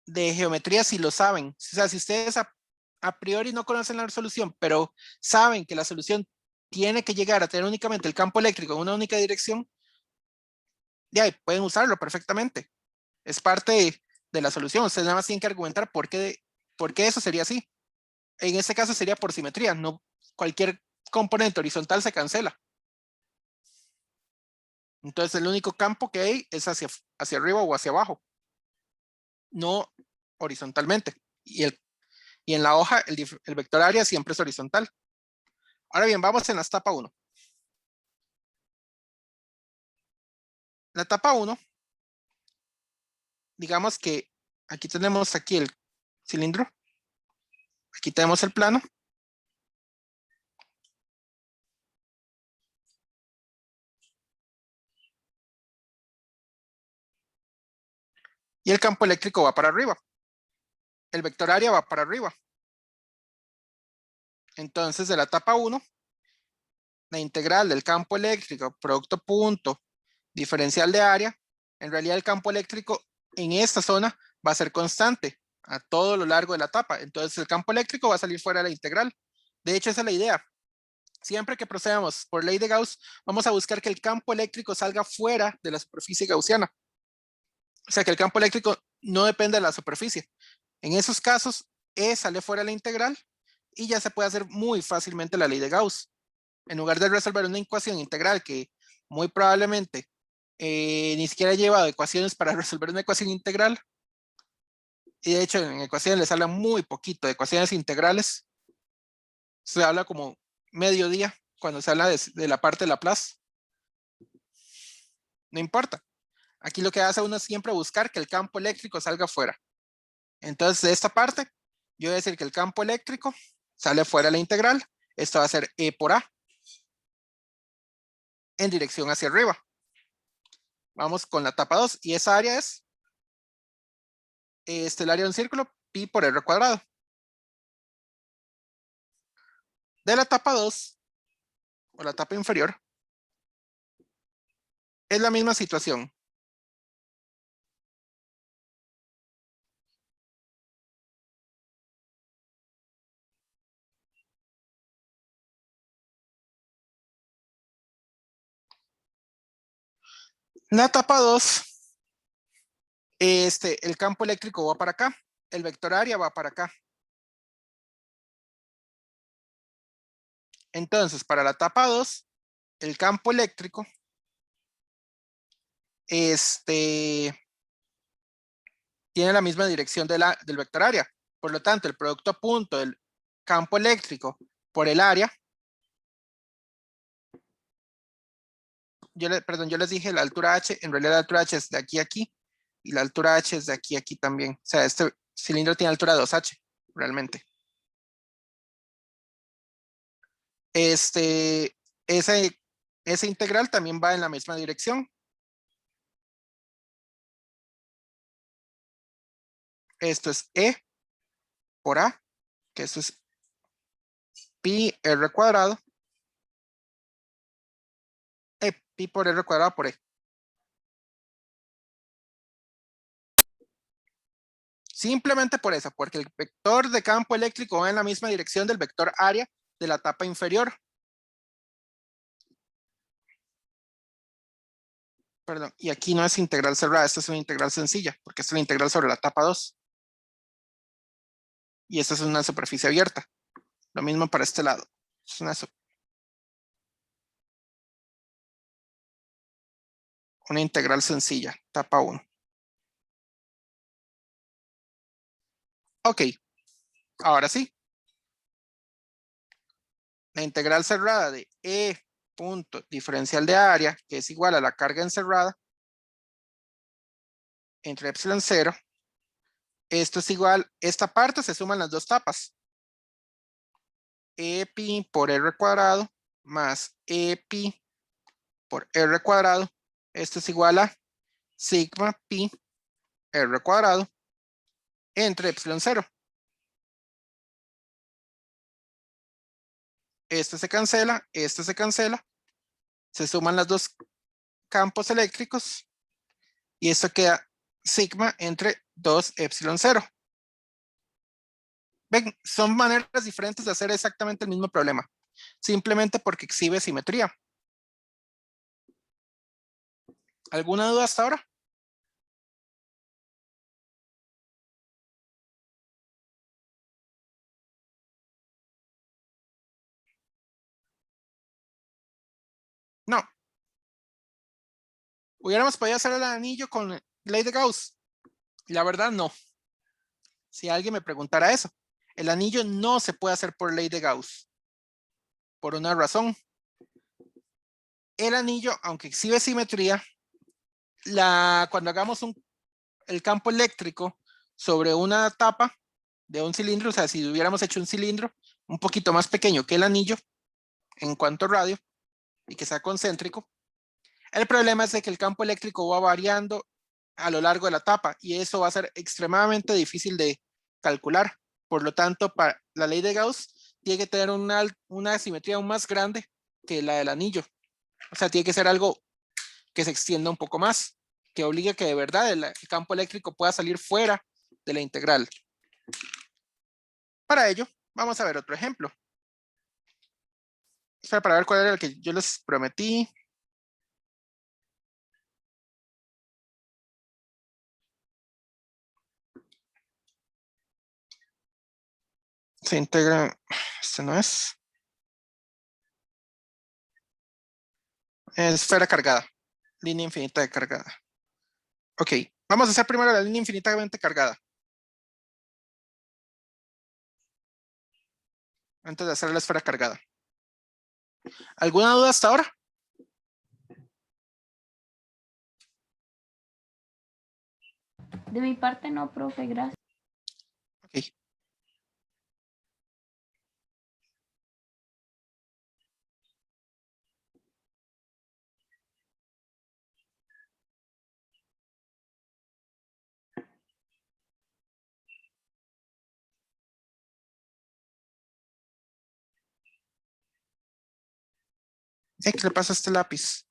geometría si lo saben. O sea, si ustedes a priori no conocen la solución, pero saben que la solución tiene que llegar a tener únicamente el campo eléctrico en una única dirección, ya pueden usarlo perfectamente. Es parte de la solución. Ustedes nada más tienen que argumentar por qué eso sería así. En este caso sería por simetría. No, cualquier componente horizontal se cancela. Entonces el único campo que hay es hacia arriba o hacia abajo. No horizontalmente. Y en la hoja el vector área siempre es horizontal. Ahora bien, vamos en la etapa 1. La etapa 1, digamos que aquí tenemos el cilindro. Aquí tenemos el plano. Y el campo eléctrico va para arriba. El vector área va para arriba. Entonces, de la etapa 1, la integral del campo eléctrico, producto punto, diferencial de área, en realidad el campo eléctrico en esta zona va a ser constante a todo lo largo de la etapa. Entonces, el campo eléctrico va a salir fuera de la integral. De hecho, esa es la idea. Siempre que procedamos por ley de Gauss, vamos a buscar que el campo eléctrico salga fuera de la superficie gaussiana. O sea, que el campo eléctrico no depende de la superficie. En esos casos, E sale fuera de la integral y ya se puede hacer muy fácilmente la ley de Gauss. En lugar de resolver una ecuación integral que muy probablemente ni siquiera ha llevado ecuaciones para resolver una ecuación integral, y de hecho en ecuaciones les habla muy poquito de ecuaciones integrales, Se habla como mediodía cuando se habla de la parte de Laplace. No importa. Aquí lo que hace uno es siempre buscar que el campo eléctrico salga fuera. Entonces, de esta parte, yo voy a decir que el campo eléctrico sale fuera de la integral. Esto va a ser E por A en dirección hacia arriba. Vamos con la etapa 2. Y esa área es el área de un círculo, pi por r cuadrado. De la etapa 2, o la etapa inferior, es la misma situación. La etapa 2, el campo eléctrico va para acá, el vector área va para acá. Entonces, para la etapa 2, el campo eléctrico tiene la misma dirección del vector área. Por lo tanto, el producto punto del campo eléctrico por el área, yo les dije la altura h, en realidad la altura h es de aquí a aquí, y la altura h es de aquí a aquí también. O sea, este cilindro tiene altura 2h, realmente. Ese integral también va en la misma dirección. Esto es E por A, que esto es pi r cuadrado. Pi por r cuadrado por E. Simplemente por eso, porque el vector de campo eléctrico va en la misma dirección del vector área de la etapa inferior. Perdón, y aquí no es integral cerrada, esta es una integral sencilla, porque esta es la integral sobre la etapa 2. Y esta es una superficie abierta. Lo mismo para este lado. Es una integral sencilla, etapa 1. Ok, ahora sí. La integral cerrada de E punto diferencial de área, que es igual a la carga encerrada, entre epsilon 0. Esto es igual, esta parte se suman las dos tapas. E pi por r cuadrado más E pi por r cuadrado. Esto es igual a sigma pi r cuadrado entre epsilon 0. Esto se cancela, esto se cancela. Se suman los dos campos eléctricos y esto queda sigma entre 2 epsilon 0. Ven, son maneras diferentes de hacer exactamente el mismo problema, simplemente porque exhibe simetría. ¿Alguna duda hasta ahora? No. ¿Hubiéramos podido hacer el anillo con ley de Gauss? La verdad, no. Si alguien me preguntara eso, el anillo no se puede hacer por ley de Gauss. Por una razón. El anillo, aunque exhibe simetría, cuando hagamos el campo eléctrico sobre una tapa de un cilindro, o sea, si hubiéramos hecho un cilindro un poquito más pequeño que el anillo en cuanto a radio y que sea concéntrico, el problema es de que el campo eléctrico va variando a lo largo de la tapa y eso va a ser extremadamente difícil de calcular. Por lo tanto, para la ley de Gauss tiene que tener una simetría aún más grande que la del anillo. O sea, tiene que ser algo que se extienda un poco más, que obligue a que de verdad el campo eléctrico pueda salir fuera de la integral. Para ello, vamos a ver otro ejemplo. Para ver cuál era el que yo les prometí. Se integra, este no es. Esfera cargada, línea infinita de cargada. Ok, vamos a hacer primero la línea infinitamente cargada. antes de hacer la esfera cargada. ¿Alguna duda hasta ahora? De mi parte no, profe, gracias. Ok. ¿Qué le pasa a este lápiz?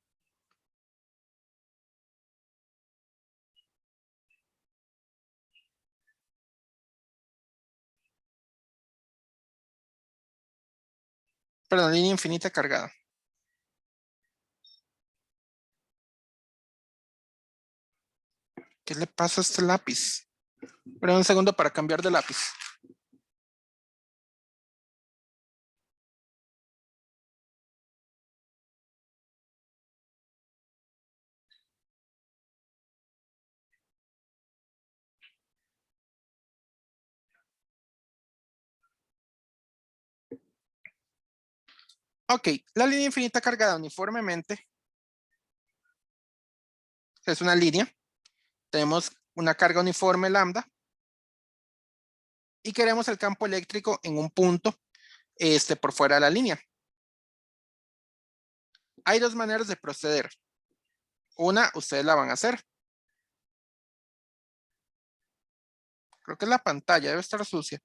Perdón, línea infinita cargada. ¿Qué le pasa a este lápiz? Espera un segundo para cambiar de lápiz. Ok, la línea infinita cargada uniformemente es una línea. Tenemos una carga uniforme lambda y queremos el campo eléctrico en un punto por fuera de la línea. Hay dos maneras de proceder. Una, ustedes la van a hacer. Creo que es la pantalla, debe estar sucia.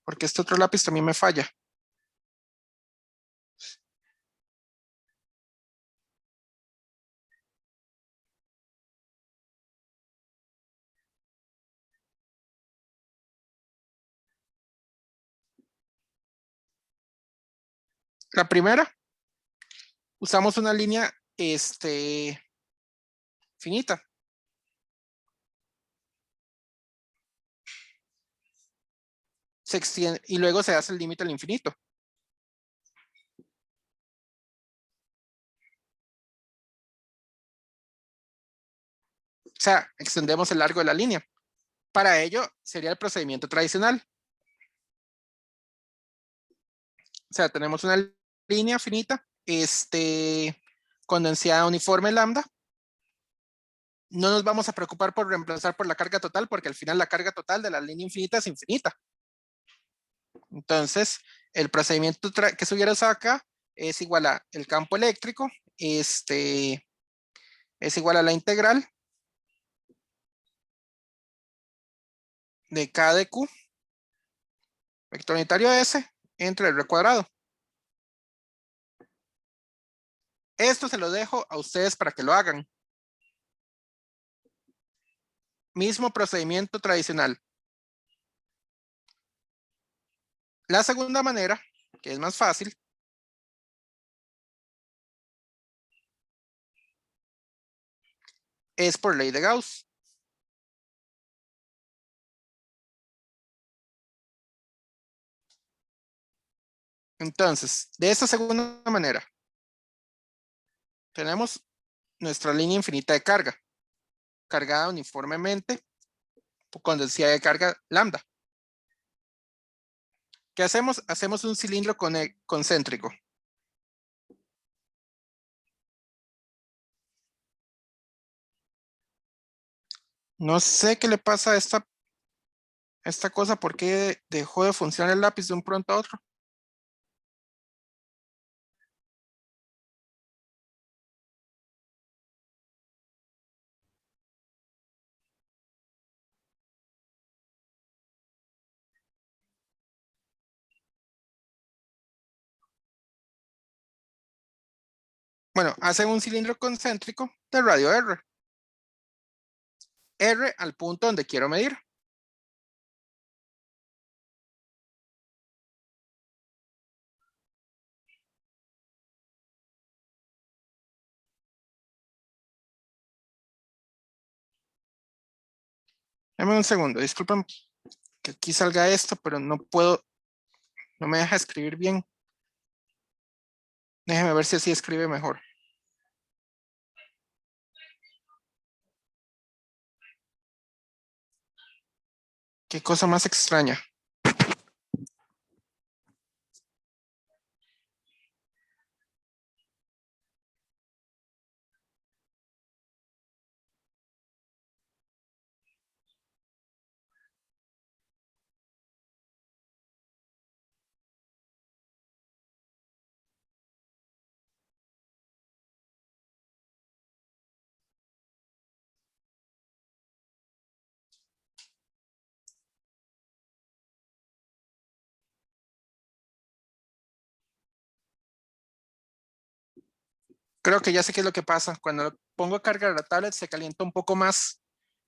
Porque este otro lápiz también me falla. La primera, usamos una línea finita. Se extiende y luego se hace el límite al infinito. O sea, extendemos el largo de la línea. Para ello sería el procedimiento tradicional. O sea, tenemos una línea finita, con densidad uniforme lambda. No nos vamos a preocupar por reemplazar por la carga total, porque al final la carga total de la línea infinita es infinita. Entonces, el procedimiento que se hubiera usado acá es igual a el campo eléctrico, es igual a la integral de K de Q, vector unitario S, entre R cuadrado. Esto se lo dejo a ustedes para que lo hagan. Mismo procedimiento tradicional. La segunda manera, que es más fácil, es por ley de Gauss. Entonces, de esta segunda manera, tenemos nuestra línea infinita de carga, cargada uniformemente con densidad de carga lambda. ¿Qué hacemos? Hacemos un cilindro concéntrico. No sé qué le pasa a esta cosa, por qué dejó de funcionar el lápiz de un pronto a otro. Bueno, hacen un cilindro concéntrico de radio R. R al punto donde quiero medir. Dame un segundo, disculpen que aquí salga esto, pero no puedo, no me deja escribir bien. Déjeme ver si así escribe mejor. Qué cosa más extraña. Creo que ya sé qué es lo que pasa. Cuando lo pongo a cargar la tablet se calienta un poco más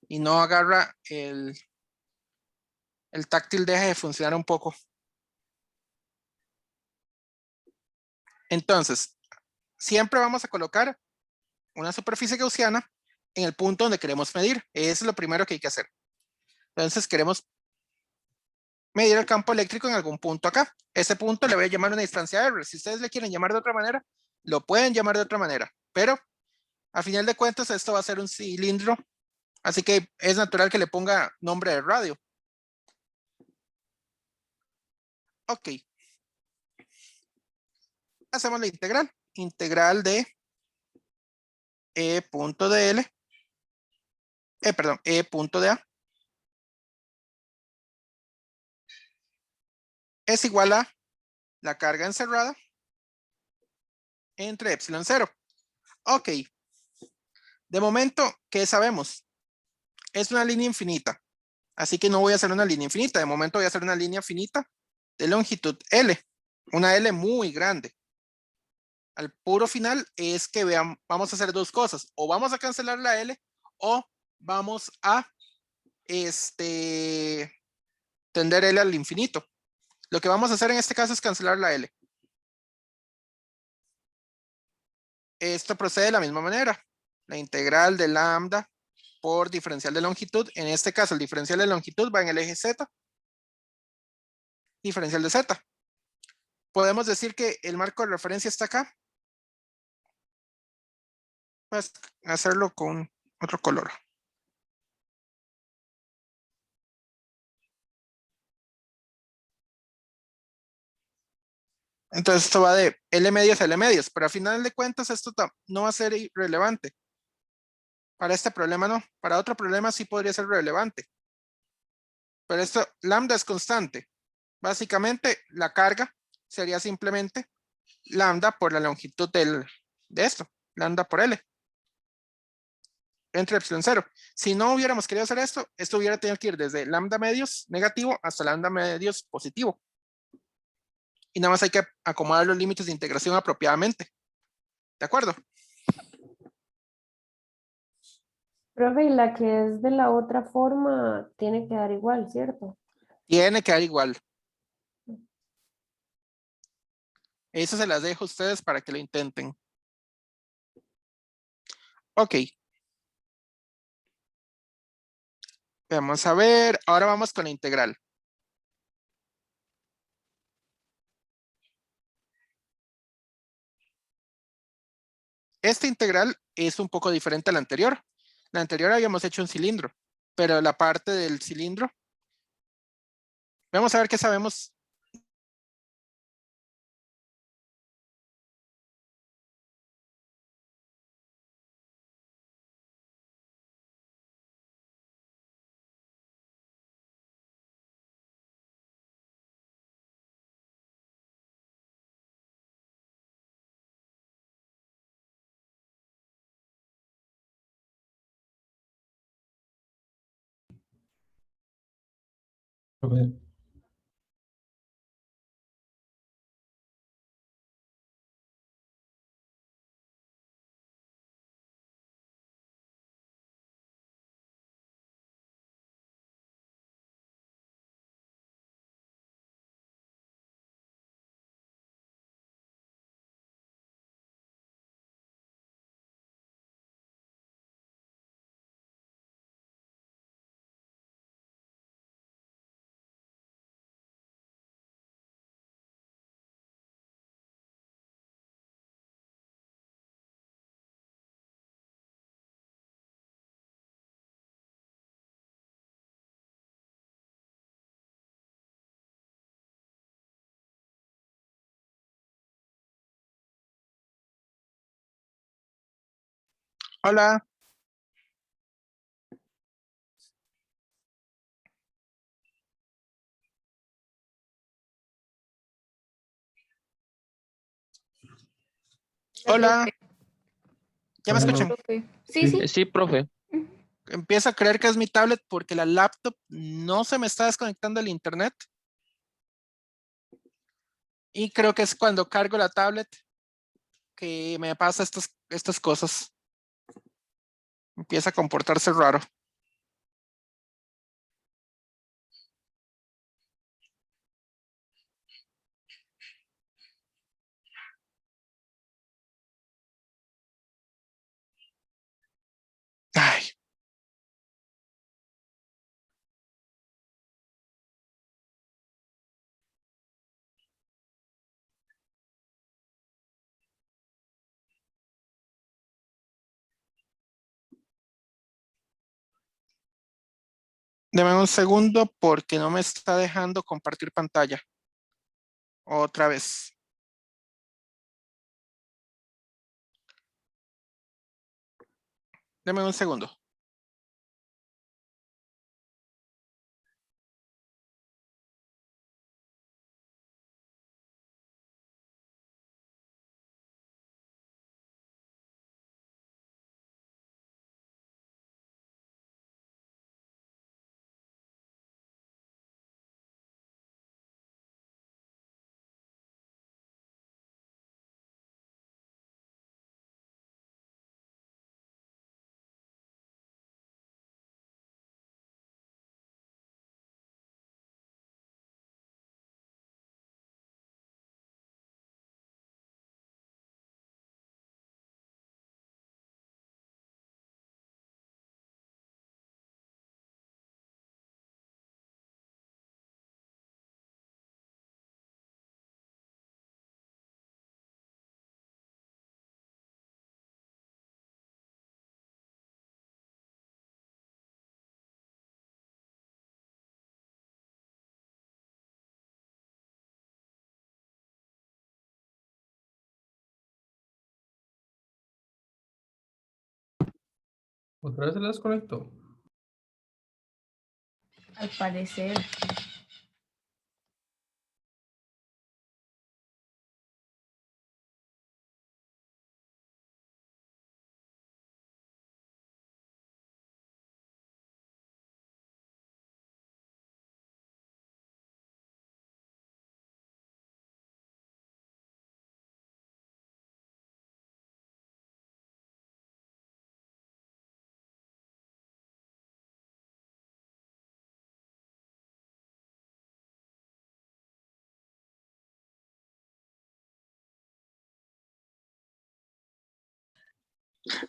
y no agarra el táctil, deja de funcionar un poco. Entonces, siempre vamos a colocar una superficie gaussiana en el punto donde queremos medir. Eso es lo primero que hay que hacer. Entonces queremos medir el campo eléctrico en algún punto acá. Ese punto le voy a llamar una distancia R. Si ustedes le quieren llamar de otra manera, lo pueden llamar de otra manera. Pero a final de cuentas esto va a ser un cilindro. Así que es natural que le ponga nombre de radio. Ok. Hacemos la integral. Integral de E punto de L. Perdón, E punto de A. Es igual a la carga encerrada entre epsilon 0. Ok. De momento, ¿qué sabemos? Es una línea infinita. Así que no voy a hacer una línea infinita. De momento voy a hacer una línea finita de longitud L. Una L muy grande. Al puro final es que vamos a hacer dos cosas. O vamos a cancelar la L o vamos a tender L al infinito. Lo que vamos a hacer en este caso es cancelar la L. Esto procede de la misma manera. La integral de lambda por diferencial de longitud. En este caso el diferencial de longitud va en el eje Z. Diferencial de Z. Podemos decir que el marco de referencia está acá. Pues hacerlo con otro color. Entonces esto va de L medios a L medios, pero al final de cuentas esto no va a ser irrelevante. Para este problema no, para otro problema sí podría ser relevante. Pero esto, lambda es constante. Básicamente la carga sería simplemente lambda por la longitud de esto, lambda por L. Entre epsilon 0. Si no hubiéramos querido hacer esto hubiera tenido que ir desde lambda medios negativo hasta lambda medios positivo. Y nada más hay que acomodar los límites de integración apropiadamente. ¿De acuerdo? Profe, y la que es de la otra forma tiene que dar igual, ¿cierto? Tiene que dar igual. Eso se las dejo a ustedes para que lo intenten. Ok. Vamos a ver. Ahora vamos con la integral. Esta integral es un poco diferente a la anterior. La anterior habíamos hecho un cilindro, pero la parte del cilindro. Vamos a ver qué sabemos. Profe, Hola. Hola. ¿Ya me Hola, escuchan? Profe. Sí, Sí. sí. Sí, profe. Empiezo a creer que es mi tablet porque la laptop no se me está desconectando el internet. Y creo que es cuando cargo la tablet que me pasa estas estas cosas. Empieza a comportarse raro. Ay. Deme un segundo porque no me está dejando compartir pantalla. Otra vez. Deme un segundo. ¿Otra vez se las conectó? Al parecer.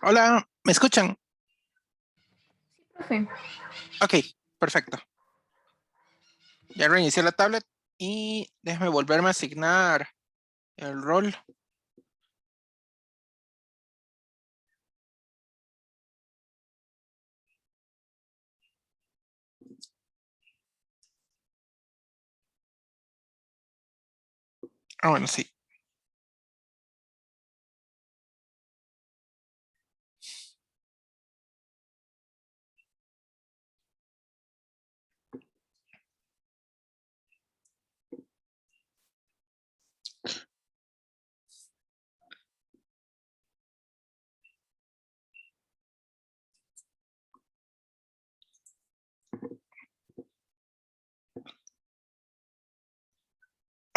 Hola, ¿me escuchan? Sí, profe. Ok, perfecto. Ya reinicié la tablet y déjame volverme a asignar el rol. Ah, bueno, sí.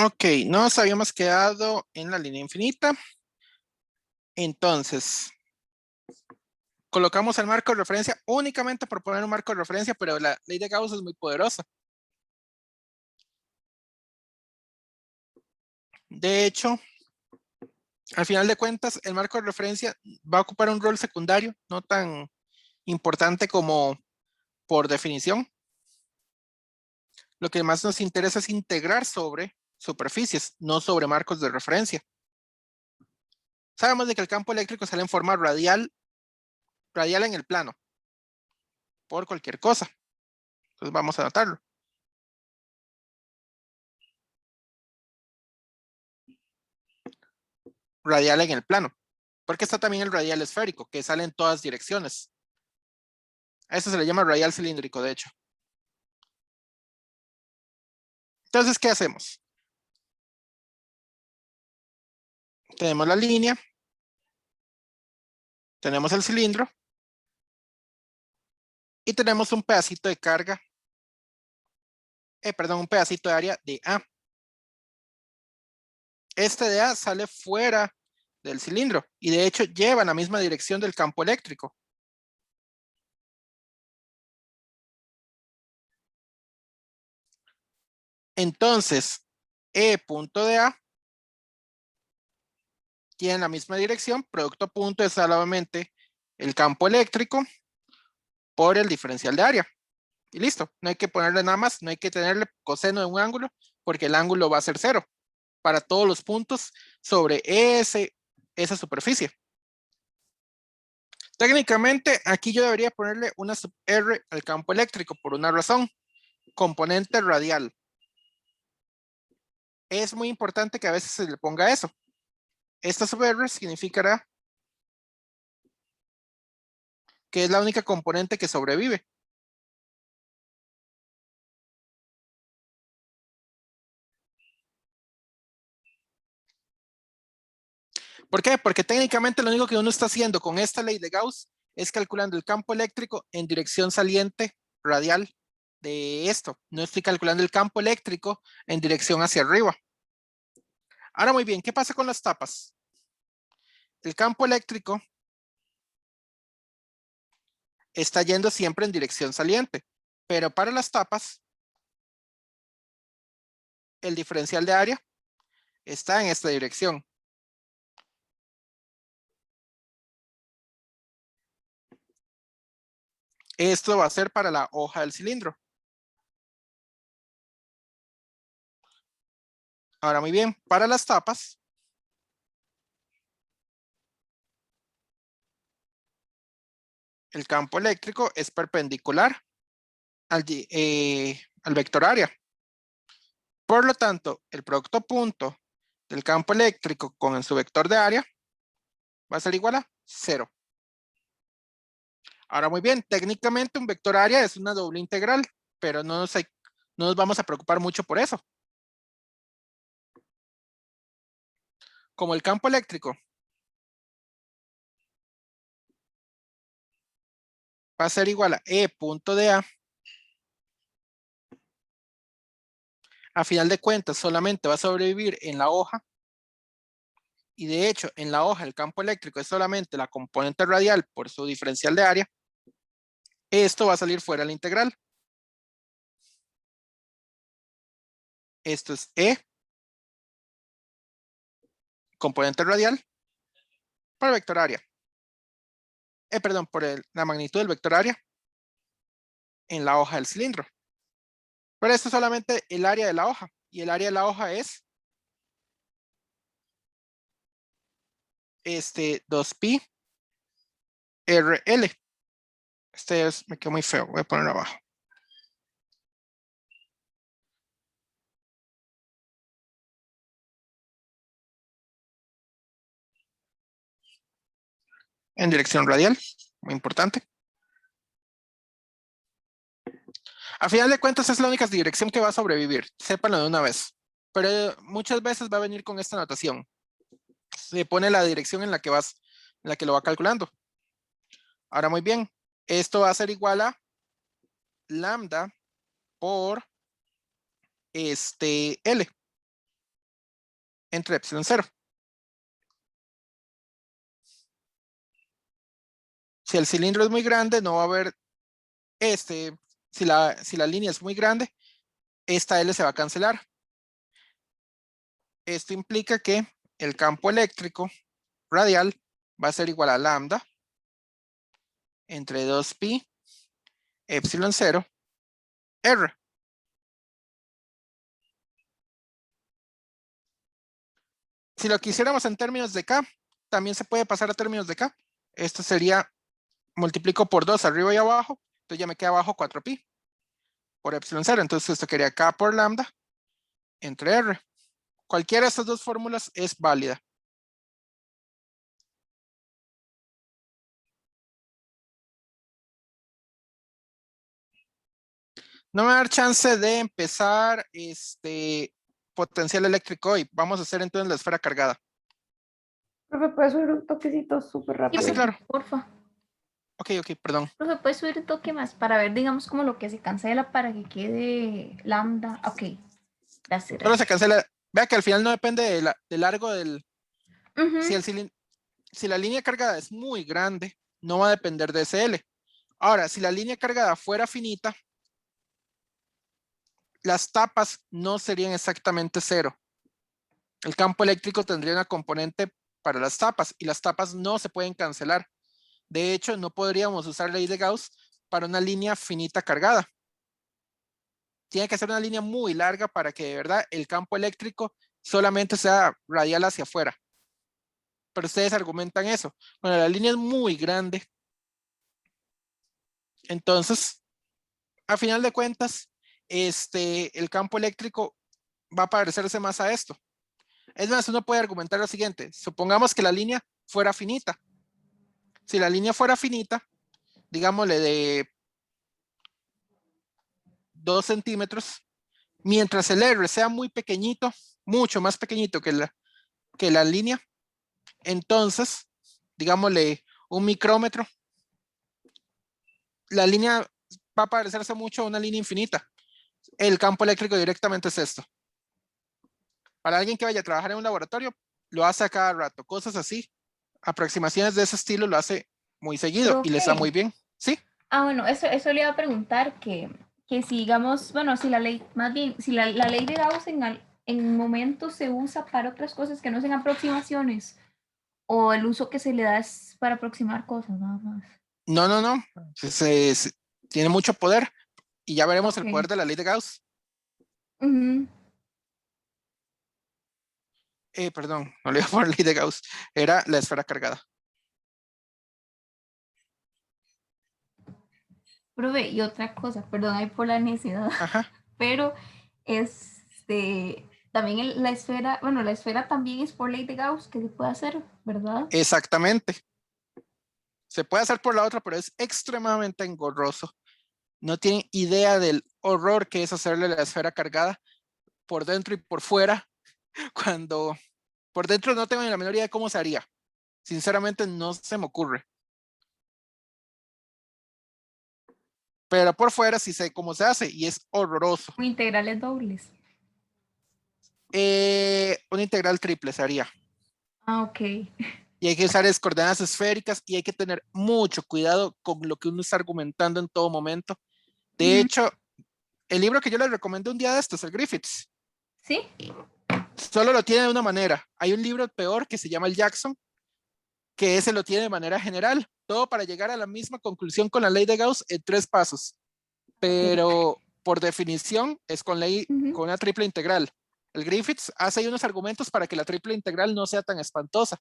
Ok, nos habíamos quedado en la línea infinita. Entonces, colocamos el marco de referencia únicamente por poner un marco de referencia, pero la ley de Gauss es muy poderosa. De hecho, al final de cuentas, el marco de referencia va a ocupar un rol secundario, no tan importante como por definición. Lo que más nos interesa es integrar sobre superficies, no sobre marcos de referencia. Sabemos de que el campo eléctrico sale en forma radial en el plano, por cualquier cosa. Entonces vamos a anotarlo. Radial en el plano, porque está también el radial esférico, que sale en todas direcciones. A eso se le llama radial cilíndrico, de hecho. Entonces, ¿qué hacemos? Tenemos la línea, tenemos el cilindro, y tenemos un pedacito de carga, un pedacito de área de A. Este de A sale fuera del cilindro y de hecho llevan la misma dirección del campo eléctrico. Entonces, E punto de A tiene la misma dirección, producto punto es solamente el campo eléctrico por el diferencial de área. Y listo, no hay que ponerle nada más, no hay que tenerle coseno de un ángulo porque el ángulo va a ser 0 para todos los puntos sobre esa superficie. Técnicamente, aquí yo debería ponerle una sub R al campo eléctrico por una razón, componente radial. Es muy importante que a veces se le ponga eso. Esta sub R significará que es la única componente que sobrevive. ¿Por qué? Porque técnicamente lo único que uno está haciendo con esta ley de Gauss es calculando el campo eléctrico en dirección saliente radial de esto. No estoy calculando el campo eléctrico en dirección hacia arriba. Ahora muy bien, ¿qué pasa con las tapas? El campo eléctrico está yendo siempre en dirección saliente, pero para las tapas, el diferencial de área está en esta dirección. Esto va a ser para la hoja del cilindro. Ahora muy bien, para las tapas, el campo eléctrico es perpendicular al vector área. Por lo tanto, el producto punto del campo eléctrico con su vector de área va a ser igual a 0. Ahora muy bien, técnicamente un vector área es una doble integral, pero no nos vamos a preocupar mucho por eso. Como el campo eléctrico va a ser igual a E punto de a final de cuentas solamente va a sobrevivir en la hoja, y de hecho en la hoja el campo eléctrico es solamente la componente radial por su diferencial de área, esto va a salir fuera de la integral. Esto es E, componente radial, por el vector área. Perdón, por la magnitud del vector área en la hoja del cilindro. Pero esto es solamente el área de la hoja, y el área de la hoja es 2pi RL. Me quedó muy feo, voy a ponerlo abajo. En dirección radial, muy importante. A final de cuentas es la única dirección que va a sobrevivir, sépanlo de una vez. Pero muchas veces va a venir con esta notación. Se pone la dirección en la que lo va calculando. Ahora muy bien, esto va a ser igual a lambda por L entre epsilon 0. Si el cilindro es muy grande, no va a haber si la línea es muy grande, esta L se va a cancelar. Esto implica que el campo eléctrico radial va a ser igual a lambda entre 2pi epsilon 0 R. Si lo quisiéramos en términos de K, también se puede pasar a términos de K. Esto sería, multiplico por 2 arriba y abajo, entonces ya me queda abajo 4pi por epsilon 0. Entonces esto quedaría K por lambda entre R. Cualquiera de estas dos fórmulas es válida. No me va a dar chance de empezar potencial eléctrico hoy. Vamos a hacer entonces la esfera cargada. Profe, ¿puedes subir un toquecito súper rápido? Sí, claro. Porfa. Ok, perdón. Profe, ¿puedes subir un toque más para ver, digamos, como lo que se cancela para que quede lambda? Ok. Gracias. Solo se cancela. Vea que al final no depende del largo del Ujú. Si la línea cargada es muy grande, no va a depender de SL. Ahora, si la línea cargada fuera finita, las tapas no serían exactamente cero. El campo eléctrico tendría una componente para las tapas y las tapas no se pueden cancelar. De hecho, no podríamos usar ley de Gauss para una línea finita cargada. Tiene que ser una línea muy larga para que de verdad el campo eléctrico solamente sea radial hacia afuera. Pero ustedes argumentan eso. Bueno, la línea es muy grande. Entonces, a final de cuentas, el campo eléctrico va a parecerse más a esto. Es más, uno puede argumentar lo siguiente. Supongamos que la línea fuera finita. Si la línea fuera finita, digámosle de 2 centímetros, mientras el R sea muy pequeñito, mucho más pequeñito que la línea, entonces, digámosle un micrómetro, la línea va a parecerse mucho a una línea infinita. El campo eléctrico directamente es esto. Para alguien que vaya a trabajar en un laboratorio, lo hace a cada rato. Cosas así, aproximaciones de ese estilo lo hace muy seguido y le está Profe. muy bien. ¿Sí? Bueno, eso le iba a preguntar que si digamos, bueno, si la ley, más bien, si la ley de Gauss en momentos se usa para otras cosas que no sean aproximaciones, o el uso que se le da es para aproximar cosas, nada más. No, no, no. Tiene mucho poder y ya veremos el Ok. poder de la ley de Gauss. Ujú. Perdón, no le iba a poner ley de Gauss. Era la esfera cargada. Profe, y otra cosa, perdón ahí por la necesidad, Ajá, pero también la esfera, bueno, la esfera también es por ley de Gauss que se puede hacer, ¿verdad? exactamente. Se puede hacer por la otra, pero es extremadamente engorroso. No tienen idea del horror que es hacerle la esfera cargada por dentro y por fuera, cuando por dentro no tengo ni la menor idea de cómo se haría. Sinceramente no se me ocurre. Pero por fuera sí sé cómo se hace y es horroroso. Integrales dobles. Una integral triple se haría. Ok. Y hay que usar coordenadas esféricas y hay que tener mucho cuidado con lo que uno está argumentando en todo momento. De Ujú. hecho, el libro que yo les recomendé un día de estos, el Griffiths, ¿Sí? solo lo tiene de una manera. Hay un libro peor que se llama el Jackson, que ese lo tiene de manera general, todo para llegar a la misma conclusión con la ley de Gauss en 3 pasos, Ok. pero por definición es Ujú, con una triple integral. El Griffiths hace ahí unos argumentos para que la triple integral no sea tan espantosa.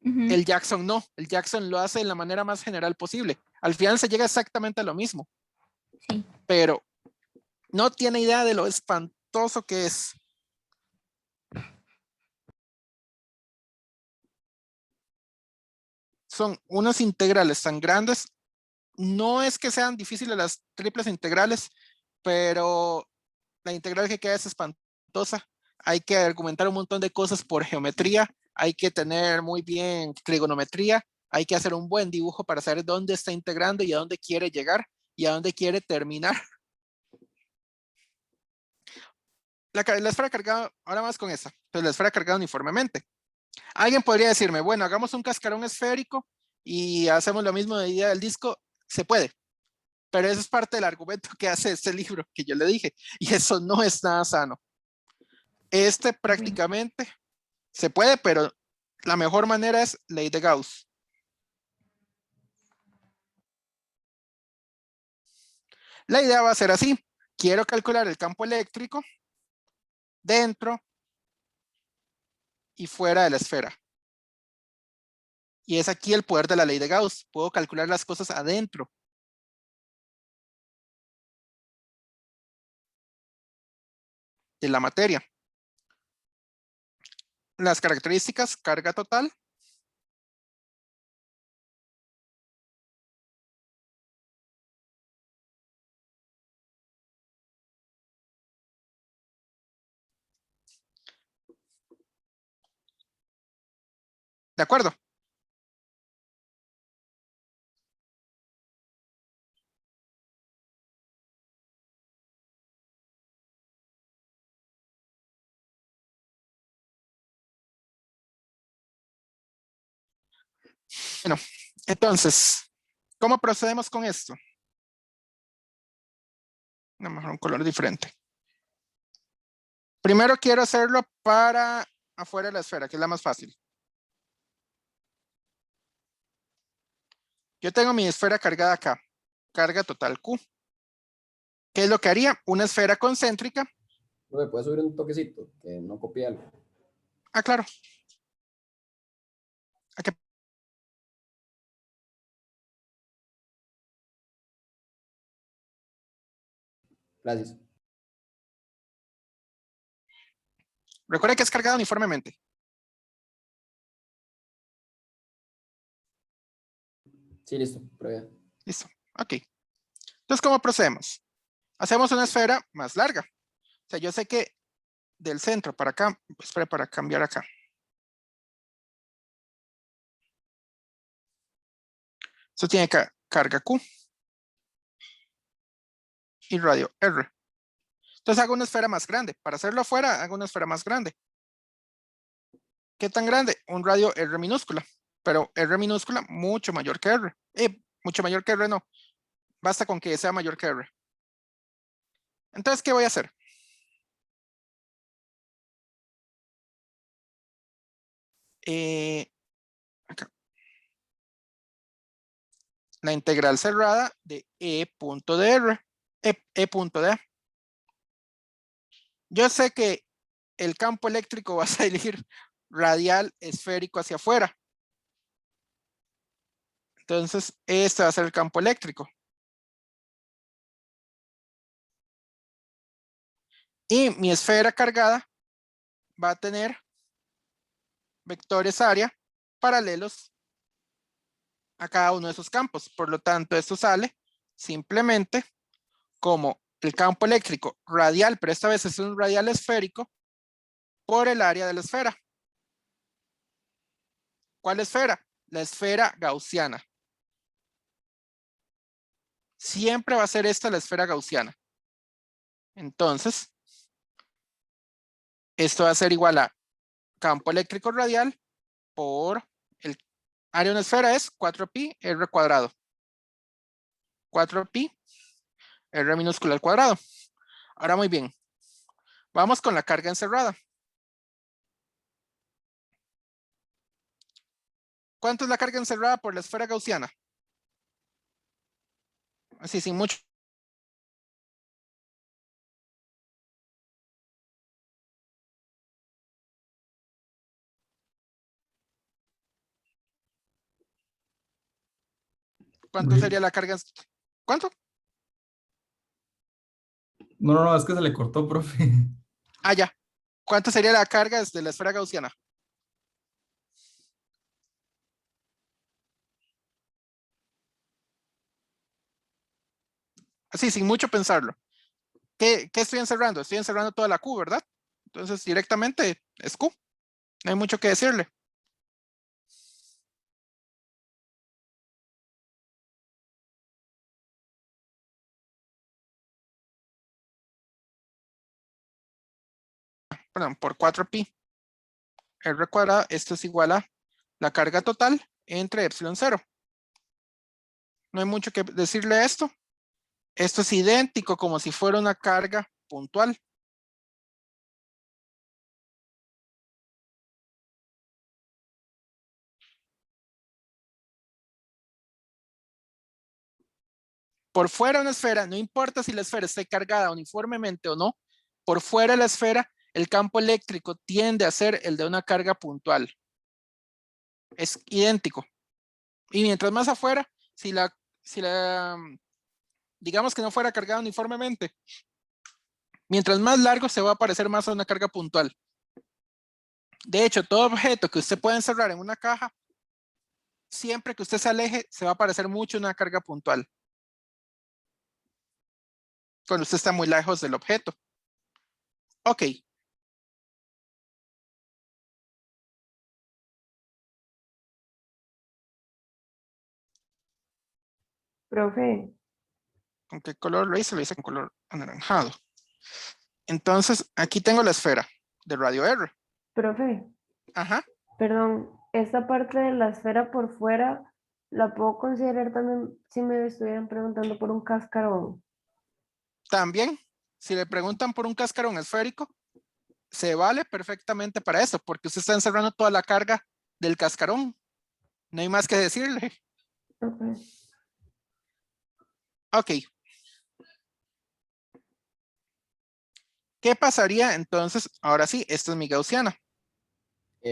ujú. El Jackson no, el Jackson lo hace de la manera más general posible. Al final se llega exactamente a lo mismo, Sí. pero no tiene idea de lo espantoso que es. Son unos integrales tan grandes. No es que sean difíciles las triples integrales, pero la integral que queda es espantosa. Hay que argumentar un montón de cosas por geometría, hay que tener muy bien trigonometría, hay que hacer un buen dibujo para saber dónde está integrando y a dónde quiere llegar y a dónde quiere terminar. La esfera cargada, ahora más con esa, pues la esfera cargada uniformemente. Alguien podría decirme, bueno, hagamos un cascarón esférico y hacemos lo mismo de idea del disco. Se puede, pero eso es parte del argumento que hace este libro que yo le dije, y eso no es nada sano. Ok. Prácticamente se puede, pero la mejor manera es ley de Gauss. La idea va a ser así. Quiero calcular el campo eléctrico dentro y fuera de la esfera. Y es aquí el poder de la ley de Gauss. Puedo calcular las cosas adentro de la materia. Las características, carga total. ¿De acuerdo? Bueno, entonces, ¿cómo procedemos con esto? A lo mejor un color diferente. Primero quiero hacerlo para afuera de la esfera, que es la más fácil. Yo tengo mi esfera cargada acá. Carga total Q. ¿Qué es lo que haría? Una esfera concéntrica. ¿Me puedes subir un toquecito? Que no copié algo. Ah, claro. ¿A qué? Gracias. Recuerda que es cargada uniformemente. Sí, listo. Prueba. Listo. Ok. Entonces, ¿cómo procedemos? Hacemos una esfera más larga. O sea, yo sé que del centro para acá, espera para cambiar acá. Esto tiene carga Q y radio R. Entonces hago una esfera más grande. Para hacerlo afuera, hago una esfera más grande. ¿Qué tan grande? Un radio R minúscula. Pero R minúscula mucho mayor que R. Mucho mayor que R no. Basta con que sea mayor que R. Entonces, ¿qué voy a hacer? Acá. La integral cerrada de E punto de R. E punto de A. Yo sé que el campo eléctrico va a salir radial esférico hacia afuera. Entonces, este va a ser el campo eléctrico. Y mi esfera cargada va a tener vectores área paralelos a cada uno de esos campos. Por lo tanto, esto sale simplemente como el campo eléctrico radial, pero esta vez es un radial esférico por el área de la esfera. ¿Cuál esfera? La esfera gaussiana. Siempre va a ser esta la esfera gaussiana. Entonces, esto va a ser igual a campo eléctrico radial por el área de una esfera es 4pi r cuadrado. 4pi r minúscula al cuadrado. Ahora muy bien. Vamos con la carga encerrada. ¿Cuánto es la carga encerrada por la esfera gaussiana? Así, sin mucho. ¿Cuánto sería la carga? ¿Cuánto? No, es que se le cortó, profe. Ah, ya. ¿Cuánto sería la carga desde la esfera gaussiana? Así, sin mucho pensarlo. ¿Qué estoy encerrando? Estoy encerrando toda la Q, ¿verdad? Entonces, directamente es Q. No hay mucho que decirle. Perdón, por 4pi r cuadrado, esto es igual a la carga total entre epsilon 0. No hay mucho que decirle a esto. Esto es idéntico como si fuera una carga puntual. Por fuera de una esfera, no importa si la esfera esté cargada uniformemente o no, por fuera de la esfera, el campo eléctrico tiende a ser el de una carga puntual. Es idéntico. Y mientras más afuera, si la digamos que no fuera cargada uniformemente, mientras más largo se va a parecer más a una carga puntual. De hecho, todo objeto que usted pueda encerrar en una caja, siempre que usted se aleje, se va a parecer mucho a una carga puntual. Cuando usted está muy lejos del objeto. Ok. Profe, ¿Con qué color lo hice? Lo hice con color anaranjado. Entonces, aquí tengo la esfera de radio R. profe, Ajá. perdón, esta parte de la esfera por fuera la puedo considerar también si me estuvieran preguntando por un cascarón. También, si le preguntan por un cascarón esférico, se vale perfectamente para eso, porque usted está encerrando toda la carga del cascarón. No hay más que decirle. Ok. Ok. ¿Qué pasaría entonces? Ahora sí, esta es mi gaussiana.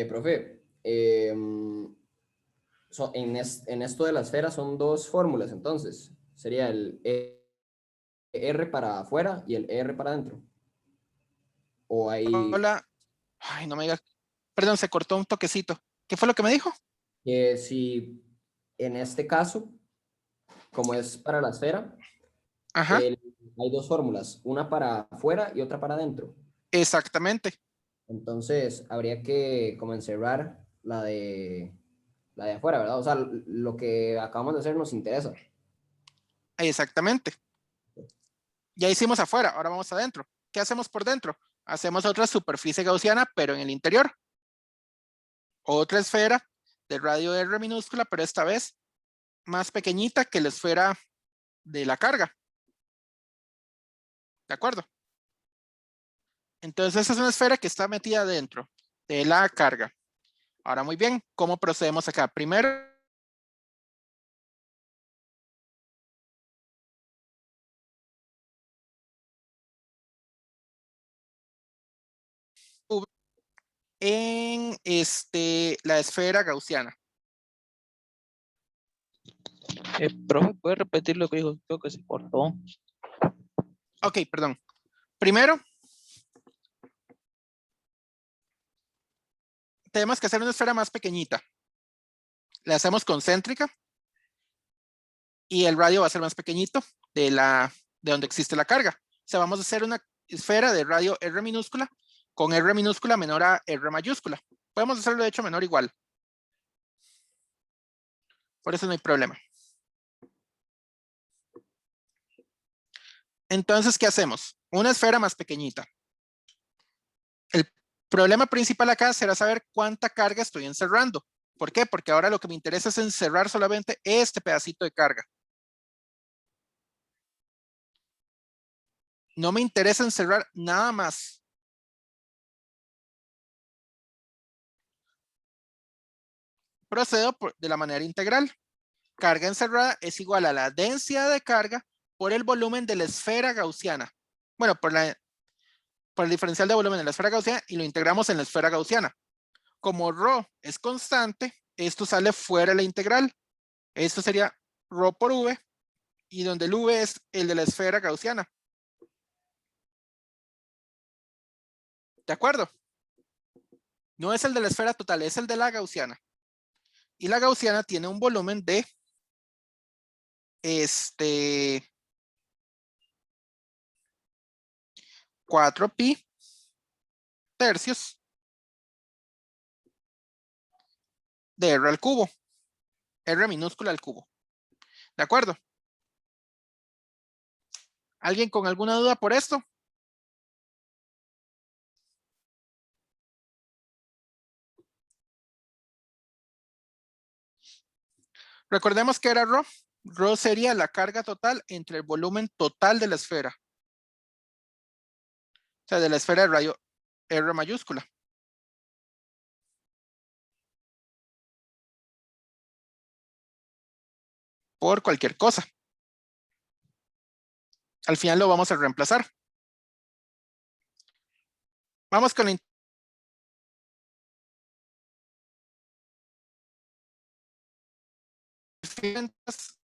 Profe, en esto de la esfera son dos fórmulas, entonces. Sería el R para afuera y el R para adentro. O hay Hola. Ay, no me diga. Perdón, se cortó un toquecito. ¿Qué fue lo que me dijo? que si en este caso, como es para la esfera, Ajá, hay dos fórmulas, una para afuera y otra para adentro. exactamente. Entonces, habría que como encerrar la de afuera, ¿verdad? O sea, lo que acabamos de hacer nos interesa. Exactamente. Ya hicimos afuera, ahora vamos adentro. ¿Qué hacemos por dentro? Hacemos otra superficie gaussiana, pero en el interior. Otra esfera de radio R minúscula, pero esta vez más pequeñita que la esfera de la carga. ¿De acuerdo? Entonces, esa es una esfera que está metida dentro de la carga. Ahora, muy bien, ¿cómo procedemos acá? Primero, en la esfera gaussiana. Profe, ¿puede repetir lo que dijo? Creo que se cortó. Ok, perdón. Primero, tenemos que hacer una esfera más pequeñita. La hacemos concéntrica y el radio va a ser más pequeñito de donde existe la carga. O sea, vamos a hacer una esfera de radio R minúscula con R minúscula menor a R mayúscula. Podemos hacerlo de hecho menor igual. Por eso no hay problema. Entonces, ¿qué hacemos? Una esfera más pequeñita. El problema principal acá será saber cuánta carga estoy encerrando. ¿Por qué? Porque ahora lo que me interesa es encerrar solamente este pedacito de carga. No me interesa encerrar nada más. Procedo de la manera integral. Carga encerrada es igual a la densidad de carga por el volumen de la esfera gaussiana. Bueno, por el diferencial de volumen de la esfera gaussiana y lo integramos en la esfera gaussiana. Como ρ es constante, esto sale fuera de la integral. Esto sería ρ por v y donde el v es el de la esfera gaussiana. ¿De acuerdo? No es el de la esfera total, es el de la gaussiana. Y la gaussiana tiene un volumen de 4pi tercios de r al cubo. R minúscula al cubo. ¿De acuerdo? ¿Alguien con alguna duda por esto? Recordemos que era ρ. ρ sería la carga total entre el volumen total de la esfera. O sea, de la esfera de radio R mayúscula. Por cualquier cosa. Al final lo vamos a reemplazar. Vamos con la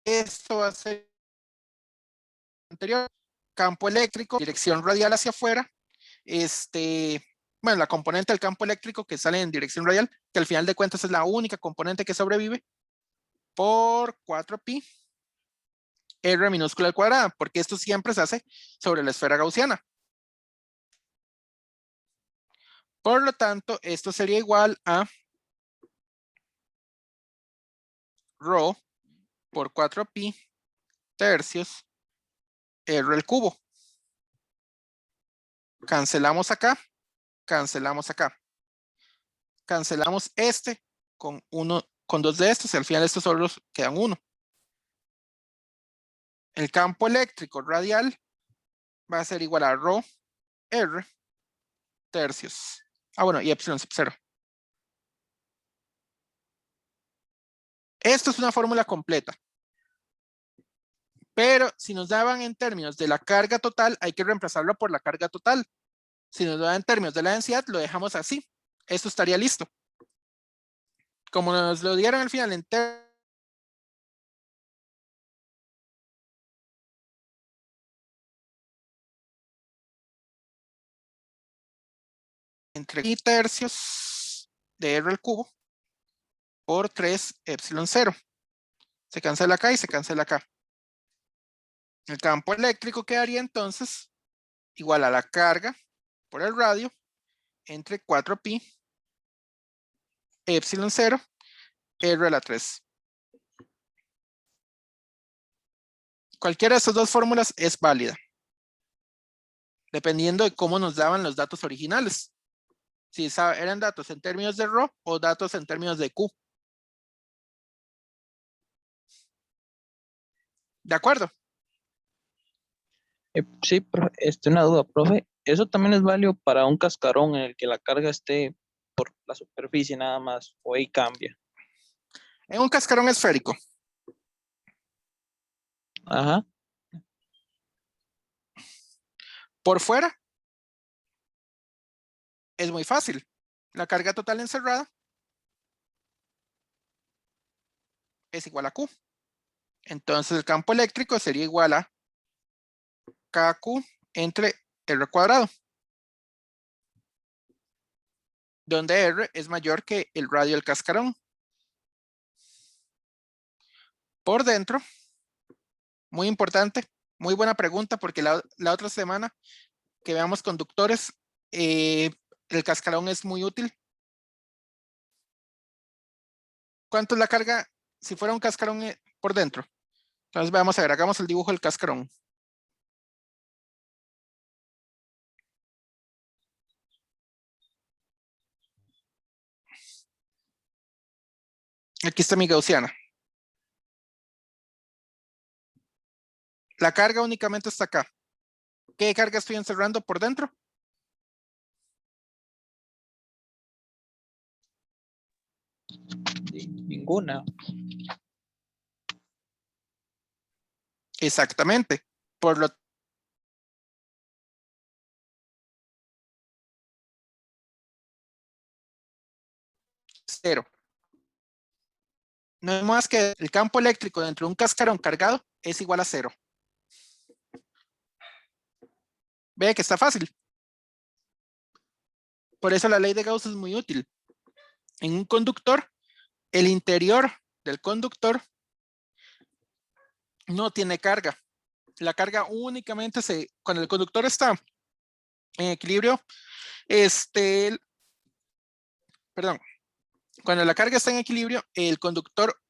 esto va a ser anterior. Campo eléctrico, dirección radial hacia afuera. Bueno, la componente del campo eléctrico que sale en dirección radial, que al final de cuentas es la única componente que sobrevive, por 4pi r minúscula al cuadrado, porque esto siempre se hace sobre la esfera gaussiana. Por lo tanto, esto sería igual a ρ por 4pi tercios r al cubo. Cancelamos acá, cancelamos acá. Cancelamos este con 1 con 2 de estos y al final estos solo quedan 1. El campo eléctrico radial va a ser igual a rho R tercios. Bueno, y epsilon sub 0. Esto es una fórmula completa. Pero si nos daban en términos de la carga total, hay que reemplazarlo por la carga total. Si nos daban en términos de la densidad, lo dejamos así. Esto estaría listo. Como nos lo dieron al final en entre i tercios de R al cubo por 3 epsilon 0. Se cancela acá y se cancela acá. El campo eléctrico quedaría entonces igual a la carga por el radio entre 4pi epsilon 0 R a la 3. Cualquiera de estas dos fórmulas es válida, dependiendo de cómo nos daban los datos originales. Si eran datos en términos de rho o datos en términos de Q. ¿De acuerdo? Sí, una duda, profe. ¿Eso también es válido para un cascarón en el que la carga esté por la superficie nada más? ¿O ahí cambia? En un cascarón esférico. Ajá. Por fuera es muy fácil. La carga total encerrada es igual a Q. Entonces el campo eléctrico sería igual a KQ entre R cuadrado, donde R es mayor que el radio del cascarón. Por dentro, muy importante, muy buena pregunta, porque la otra semana que veamos conductores, el cascarón es muy útil. ¿Cuánto es la carga si fuera un cascarón por dentro? Entonces vamos a ver, hagamos el dibujo del cascarón. Aquí está mi gaussiana. La carga únicamente está acá. ¿Qué carga estoy encerrando por dentro? Ninguna. Exactamente. Por lo cero. No es más que el campo eléctrico dentro de un cascarón cargado es igual a 0. Ve que está fácil. Por eso la ley de Gauss es muy útil. En un conductor, el interior del conductor no tiene carga. La carga únicamente cuando el conductor está en equilibrio, perdón, cuando la carga está en equilibrio, el conductor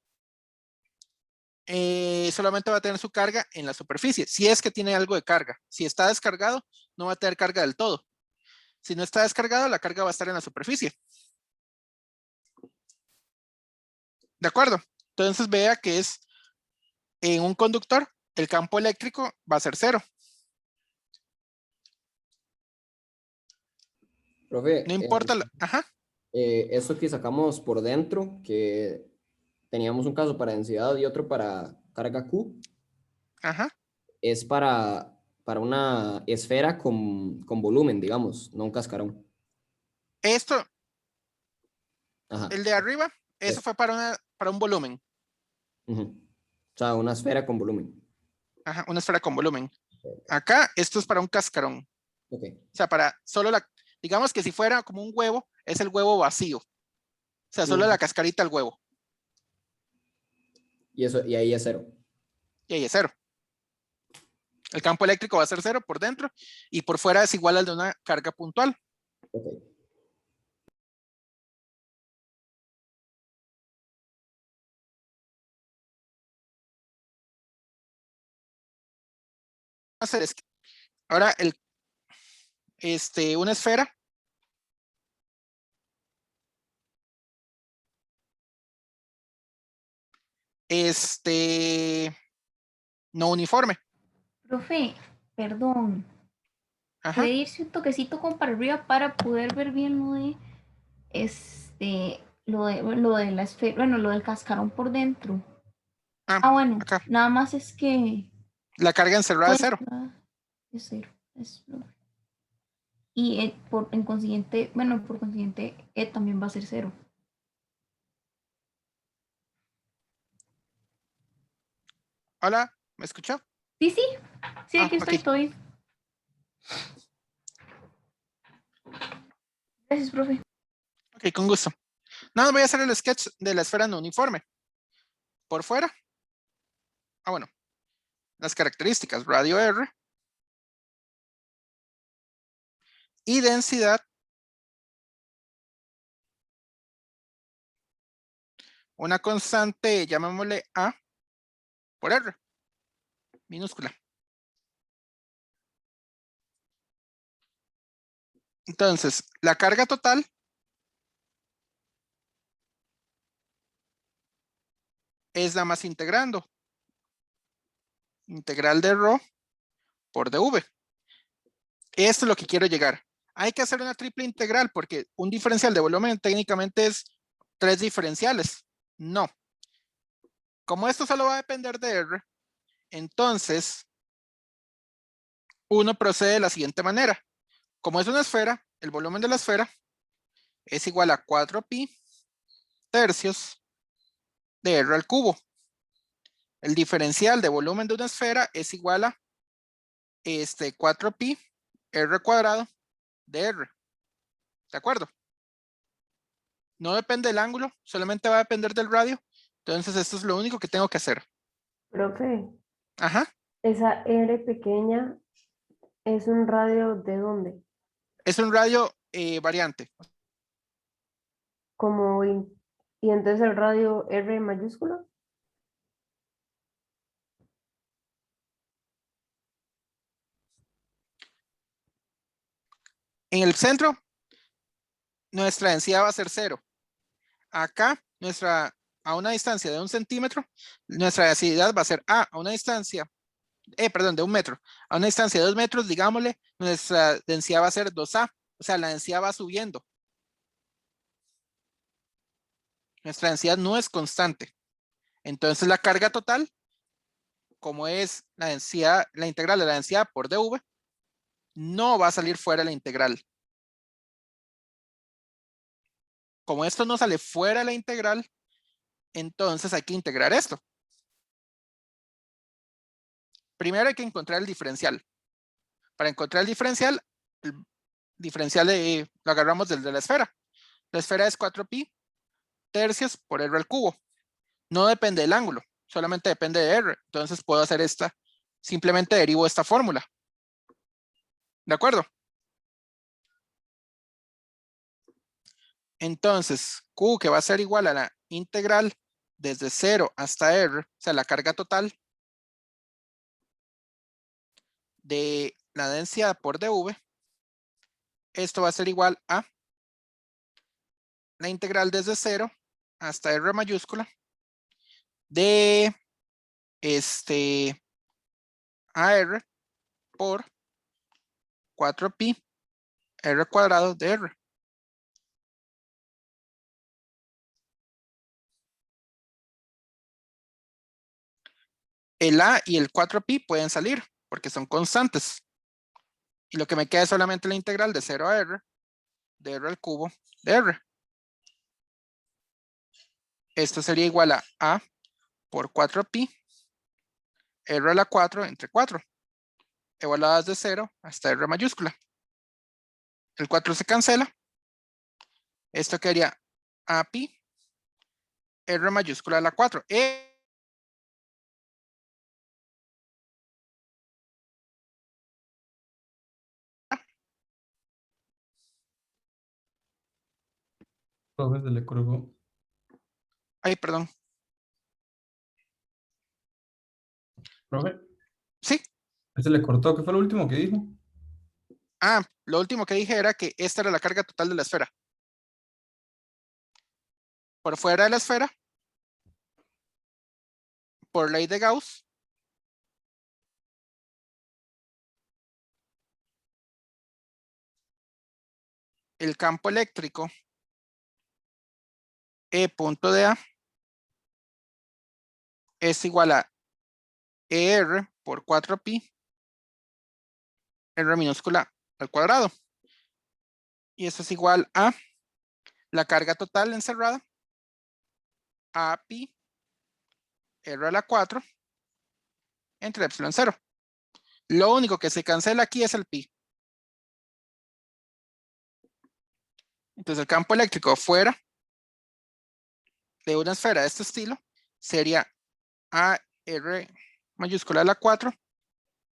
solamente va a tener su carga en la superficie, si es que tiene algo de carga. Si está descargado, no va a tener carga del todo. Si no está descargado, la carga va a estar en la superficie. ¿De acuerdo? Entonces vea que es en un conductor, el campo eléctrico va a ser 0. Profe, No importa, ajá, esto que sacamos por dentro, que teníamos un caso para densidad y otro para carga Q, ajá. es para una esfera con volumen, digamos, no un cascarón. Esto, Ajá. el de arriba, eso fue para un volumen. Ujú. O sea, una esfera con volumen. Ajá, una esfera con volumen. Acá, esto es para un cascarón. Ok. O sea, para solo digamos que si fuera como un huevo, es el huevo vacío. O sea, solo la cascarita del huevo. Y ahí es 0. Y ahí es 0. El campo eléctrico va a ser 0 por dentro y por fuera es igual al de una carga puntual. Ok. Ahora, una esfera no uniforme. Profe, perdón. Ajá. Puede irse un toquecito como para arriba para poder ver bien lo de la esfera, bueno, lo del cascarón por dentro. Ah, Bueno, acá. nada más es que La carga encerrada es pues, 0. es cero. Y en consiguiente, bueno, por consiguiente, también va a ser 0. Hola, ¿me escuchó? Sí, sí, sí, Ah, aquí estoy, ok. estoy. Gracias, profe. Ok, con gusto. Nada, voy a hacer el sketch de la esfera no uniforme. Por fuera. Bueno. Las características, radio R. Y densidad. Una constante, llamémosle A por R. Minúscula. Entonces, la carga total es la más integrando. Integral de ρ por dv. Esto es lo que quiero llegar. Hay que hacer una triple integral porque un diferencial de volumen técnicamente es 3 diferenciales. No. Como esto solo va a depender de R, entonces uno procede de la siguiente manera. Como es una esfera, el volumen de la esfera es igual a 4pi tercios de R al cubo. El diferencial de volumen de una esfera es igual a 4pi R cuadrado de R. ¿De acuerdo? No depende del ángulo, solamente va a depender del radio. Entonces esto es lo único que tengo que hacer. Profe, Ajá. esa R pequeña es un radio ¿de dónde? Es un radio variante. Como y entonces el radio R mayúscula. En el centro, nuestra densidad va a ser 0. Acá, a una distancia de 1 centímetro, nuestra densidad va a ser a una distancia, de 1 metro. A una distancia de 2 metros, digámosle, nuestra densidad va a ser 2a. O sea, la densidad va subiendo. Nuestra densidad no es constante. Entonces la carga total, como es la densidad, la integral de la densidad por dv, no va a salir fuera de la integral. Como esto no sale fuera de la integral, entonces hay que integrar esto. Primero hay que encontrar el diferencial. Para encontrar el diferencial lo agarramos del de la esfera. La esfera es 4pi tercios por R al cubo. No depende del ángulo, solamente depende de R. Entonces puedo hacer esta, simplemente derivo esta fórmula. ¿De acuerdo? Entonces, Q, que va a ser igual a la integral desde 0 hasta R, o sea, la carga total de la densidad por dv, esto va a ser igual a la integral desde 0 hasta R mayúscula de AR por 4pi R cuadrado de R. El A y el 4pi pueden salir porque son constantes. Y lo que me queda es solamente la integral de 0 a R, de R al cubo de R. Esto sería igual a por 4pi R a la 4 entre 4, evaluadas de 0 hasta R mayúscula. El 4 se cancela. Esto quedaría a pi R mayúscula a la 4. Profe, se le colgó. Ay, perdón. Profe, Sí. se le cortó. ¿Qué fue lo último que dijo? Lo último que dije era que esta era la carga total de la esfera. Por fuera de la esfera por ley de Gauss, el campo eléctrico E punto de A es igual a ER por 4pi R minúscula al cuadrado. Y eso es igual a la carga total encerrada a pi R a la 4 entre epsilon 0. Lo único que se cancela aquí es el pi. Entonces el campo eléctrico fuera de una esfera de este estilo sería a R mayúscula a la 4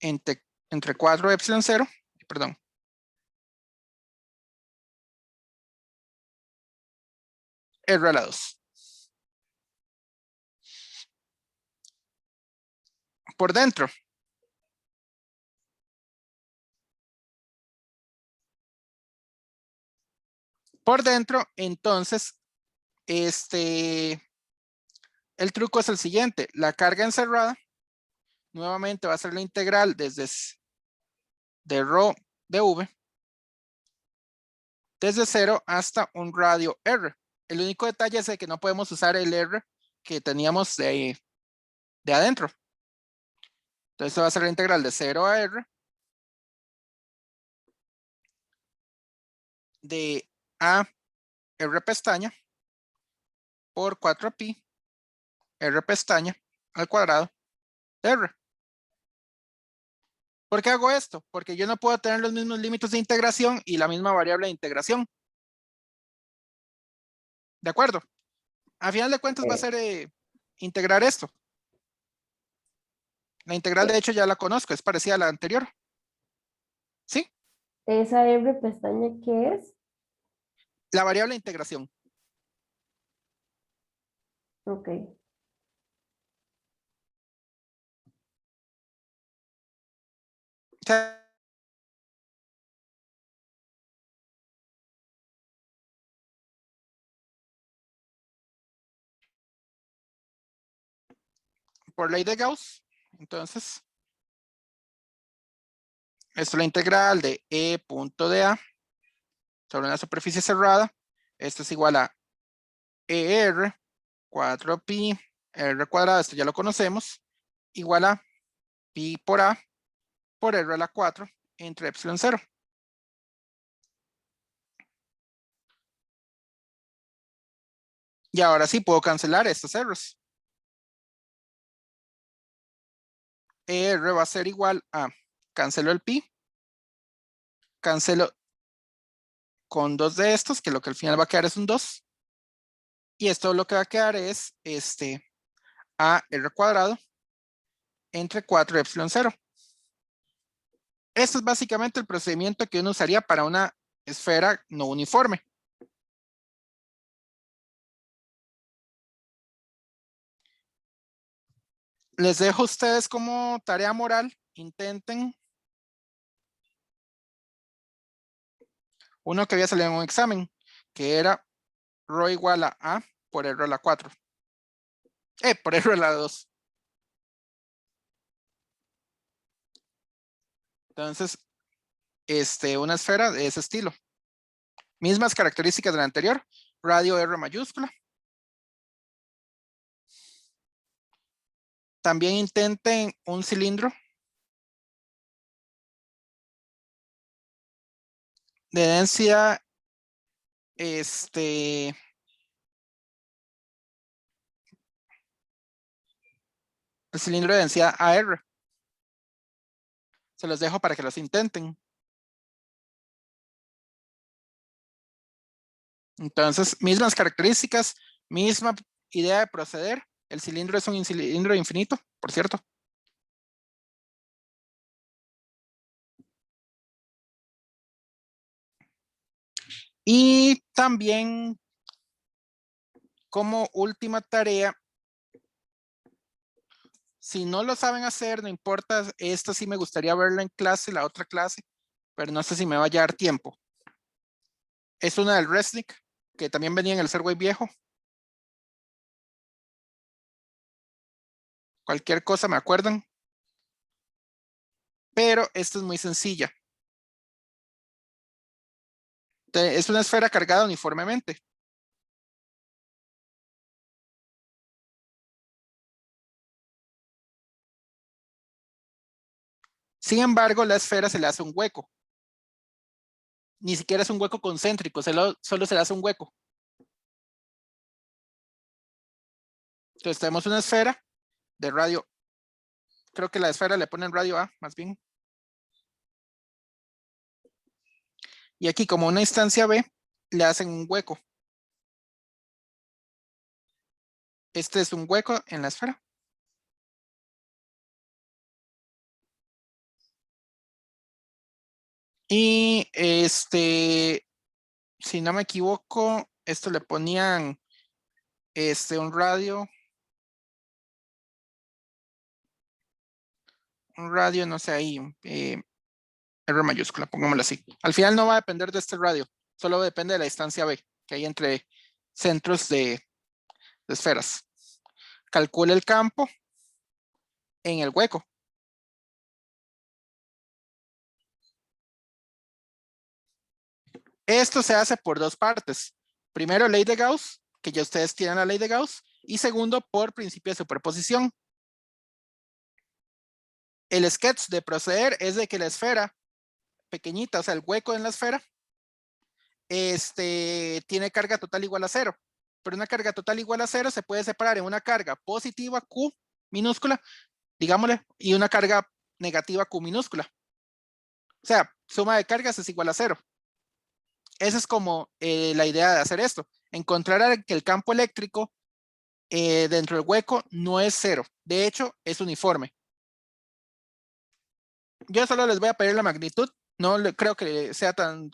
entre 4 epsilon 0, perdón. R a la 2. Por dentro. Por dentro, entonces, el truco es el siguiente. La carga encerrada, nuevamente va a ser la integral desde de rho de v, desde 0 hasta un radio r. El único detalle es de que no podemos usar el r que teníamos de adentro. Entonces va a ser la integral de 0 a r de a r pestaña por 4pi r pestaña al cuadrado de r. ¿Por qué hago esto? Porque yo no puedo tener los mismos límites de integración y la misma variable de integración. ¿De acuerdo? A final de cuentas va a ser integrar esto. La integral de hecho ya la conozco, es parecida a la anterior. ¿Sí? ¿Esa R pestaña qué es? La variable de integración. Ok. O sea, por ley de Gauss, entonces, esto es la integral de E punto de A sobre una superficie cerrada. Esto es igual a ER 4pi R cuadrado, esto ya lo conocemos, igual a pi por A por R a la 4 entre epsilon 0. Y ahora sí puedo cancelar estos errores. ER va a ser igual a, cancelo el pi, cancelo con 2 de estos, que lo que al final va a quedar es un 2. Y esto lo que va a quedar es a r cuadrado entre 4 epsilon 0. Esto es básicamente el procedimiento que uno usaría para una esfera no uniforme. Les dejo a ustedes como tarea moral, intenten uno que había salido en un examen, que era rho igual a por r a la 4. Por r a la 2. Entonces, una esfera de ese estilo. Mismas características de la anterior, radio R mayúscula. También intenten un cilindro de densidad el cilindro de densidad AR. Se los dejo para que los intenten. Entonces, mismas características, misma idea de proceder. El cilindro es un cilindro infinito, por cierto. Y también, como última tarea, si no lo saben hacer, no importa, esta sí me gustaría verla en clase, la otra clase, pero no sé si me va a llevar tiempo. Es una del Resnick, que también venía en el Serway viejo. Cualquier cosa me acuerdan. Pero esta es muy sencilla. Es una esfera cargada uniformemente. Sin embargo, la esfera se le hace un hueco. Ni siquiera es un hueco concéntrico, solo se le hace un hueco. Entonces tenemos una esfera de radio. Creo que la esfera le ponen radio A, más bien. Y aquí, como una instancia B, le hacen un hueco. Este es un hueco en la esfera. Y si no me equivoco, esto le ponían un radio, no sé ahí, R mayúscula, pongámoslo así. Al final no va a depender de este radio, solo depende de la distancia B que hay entre centros de esferas. Calcule el campo en el hueco. Esto se hace por dos partes. Primero, ley de Gauss, que ya ustedes tienen la ley de Gauss, y segundo, por principio de superposición. El sketch de proceder es de que la esfera pequeñita, o sea, el hueco en la esfera, tiene carga total igual a 0. Pero una carga total igual a 0 se puede separar en una carga positiva Q minúscula, digámosle, y una carga negativa Q minúscula. O sea, suma de cargas es igual a 0. Esa es como la idea de hacer esto. Encontrar que el campo eléctrico dentro del hueco no es 0. De hecho, es uniforme. Yo solo les voy a pedir la magnitud. No creo que sea tan...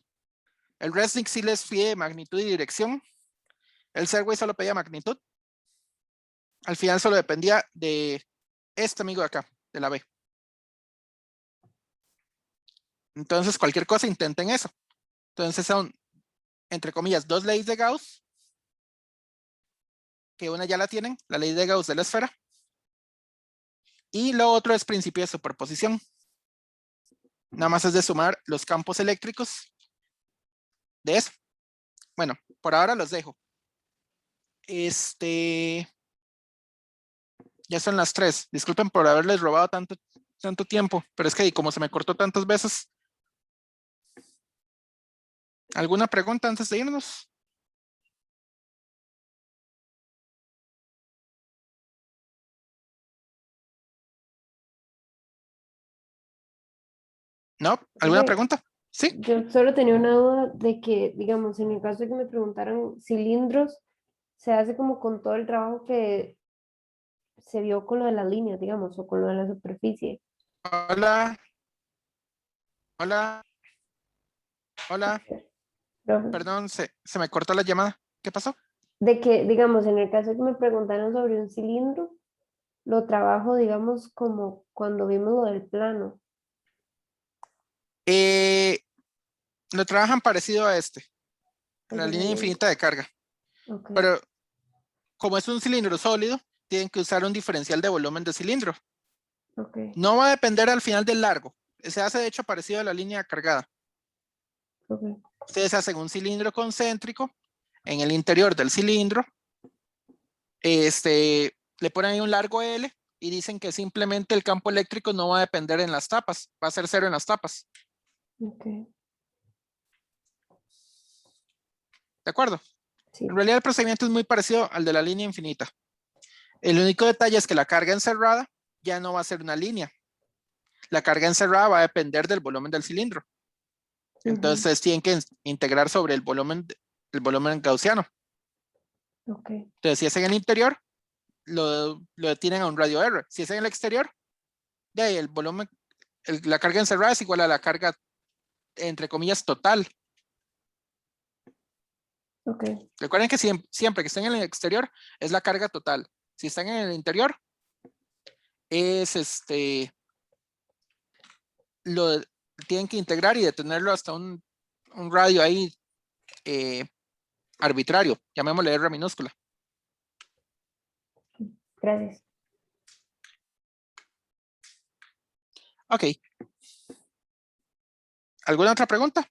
El Resnick sí les pide magnitud y dirección. El Serway solo pedía magnitud. Al final solo dependía de este amigo de acá, de la B. Entonces, cualquier cosa intenten eso. Entonces son, entre comillas, dos leyes de Gauss. Que una ya la tienen, la ley de Gauss de la esfera. Y lo otro es principio de superposición. Nada más es de sumar los campos eléctricos de eso. Bueno, por ahora los dejo. Ya son las 3. Disculpen por haberles robado tanto tiempo, pero es que como se me cortó tantas veces. ¿Alguna pregunta antes de irnos? ¿No? ¿Alguna pregunta? Sí. Yo solo tenía una duda de que, digamos, en el caso de que me preguntaran cilindros, se hace como con todo el trabajo que se vio con lo de las líneas, digamos, o con lo de la superficie. Hola. Hola. Hola. Profe. Perdón, se me cortó la llamada. ¿Qué pasó? De que, digamos, en el caso de que me preguntaran sobre un cilindro, lo trabajo, digamos, como cuando vimos lo del plano. Lo trabajan parecido a la Eso línea sí. infinita de carga. Ok, Pero como es un cilindro sólido, tienen que usar un diferencial de volumen de cilindro. ok, No va a depender al final del largo. Se hace de hecho parecido a la línea cargada. ok. Ustedes hacen un cilindro concéntrico en el interior del cilindro. Le ponen ahí un largo L y dicen que simplemente el campo eléctrico no va a depender en las tapas. Va a ser 0 en las tapas. Ok, ¿De acuerdo? sí, En realidad el procedimiento es muy parecido al de la línea infinita. El único detalle es que la carga encerrada ya no va a ser una línea. La carga encerrada va a depender del volumen del cilindro. Entonces tienen que integrar sobre el volumen gaussiano. ok, Entonces si es en el interior, lo detienen a un radio R. Si es en el exterior, de ahí el volumen, la carga encerrada es igual a la carga, entre comillas, total. ok, Recuerden que siempre que estén en el exterior es la carga total. Si están en el interior, es lo tienen que integrar y detenerlo hasta un radio ahí arbitrario, llamémosle R minúscula. gracias. Ok. ¿Alguna otra pregunta?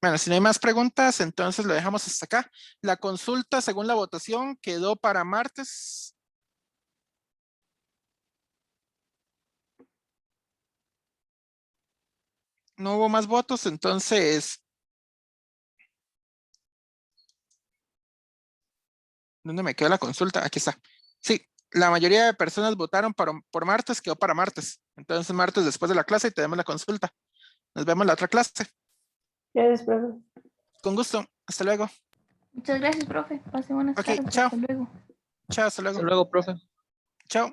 Bueno, si no hay más preguntas, entonces lo dejamos hasta acá. La consulta, según la votación, quedó para martes. No hubo más votos, entonces. ¿Dónde me quedó la consulta? Aquí está. Sí, la mayoría de personas votaron por martes, quedó para martes. Entonces, martes después de la clase y tenemos la consulta. Nos vemos en la otra clase. Gracias, profe. Con gusto. Hasta luego. Muchas gracias, profe. Pase buenas Ok, tardes. chao. Hasta luego. Chao, hasta luego. Hasta luego, profe. Chao.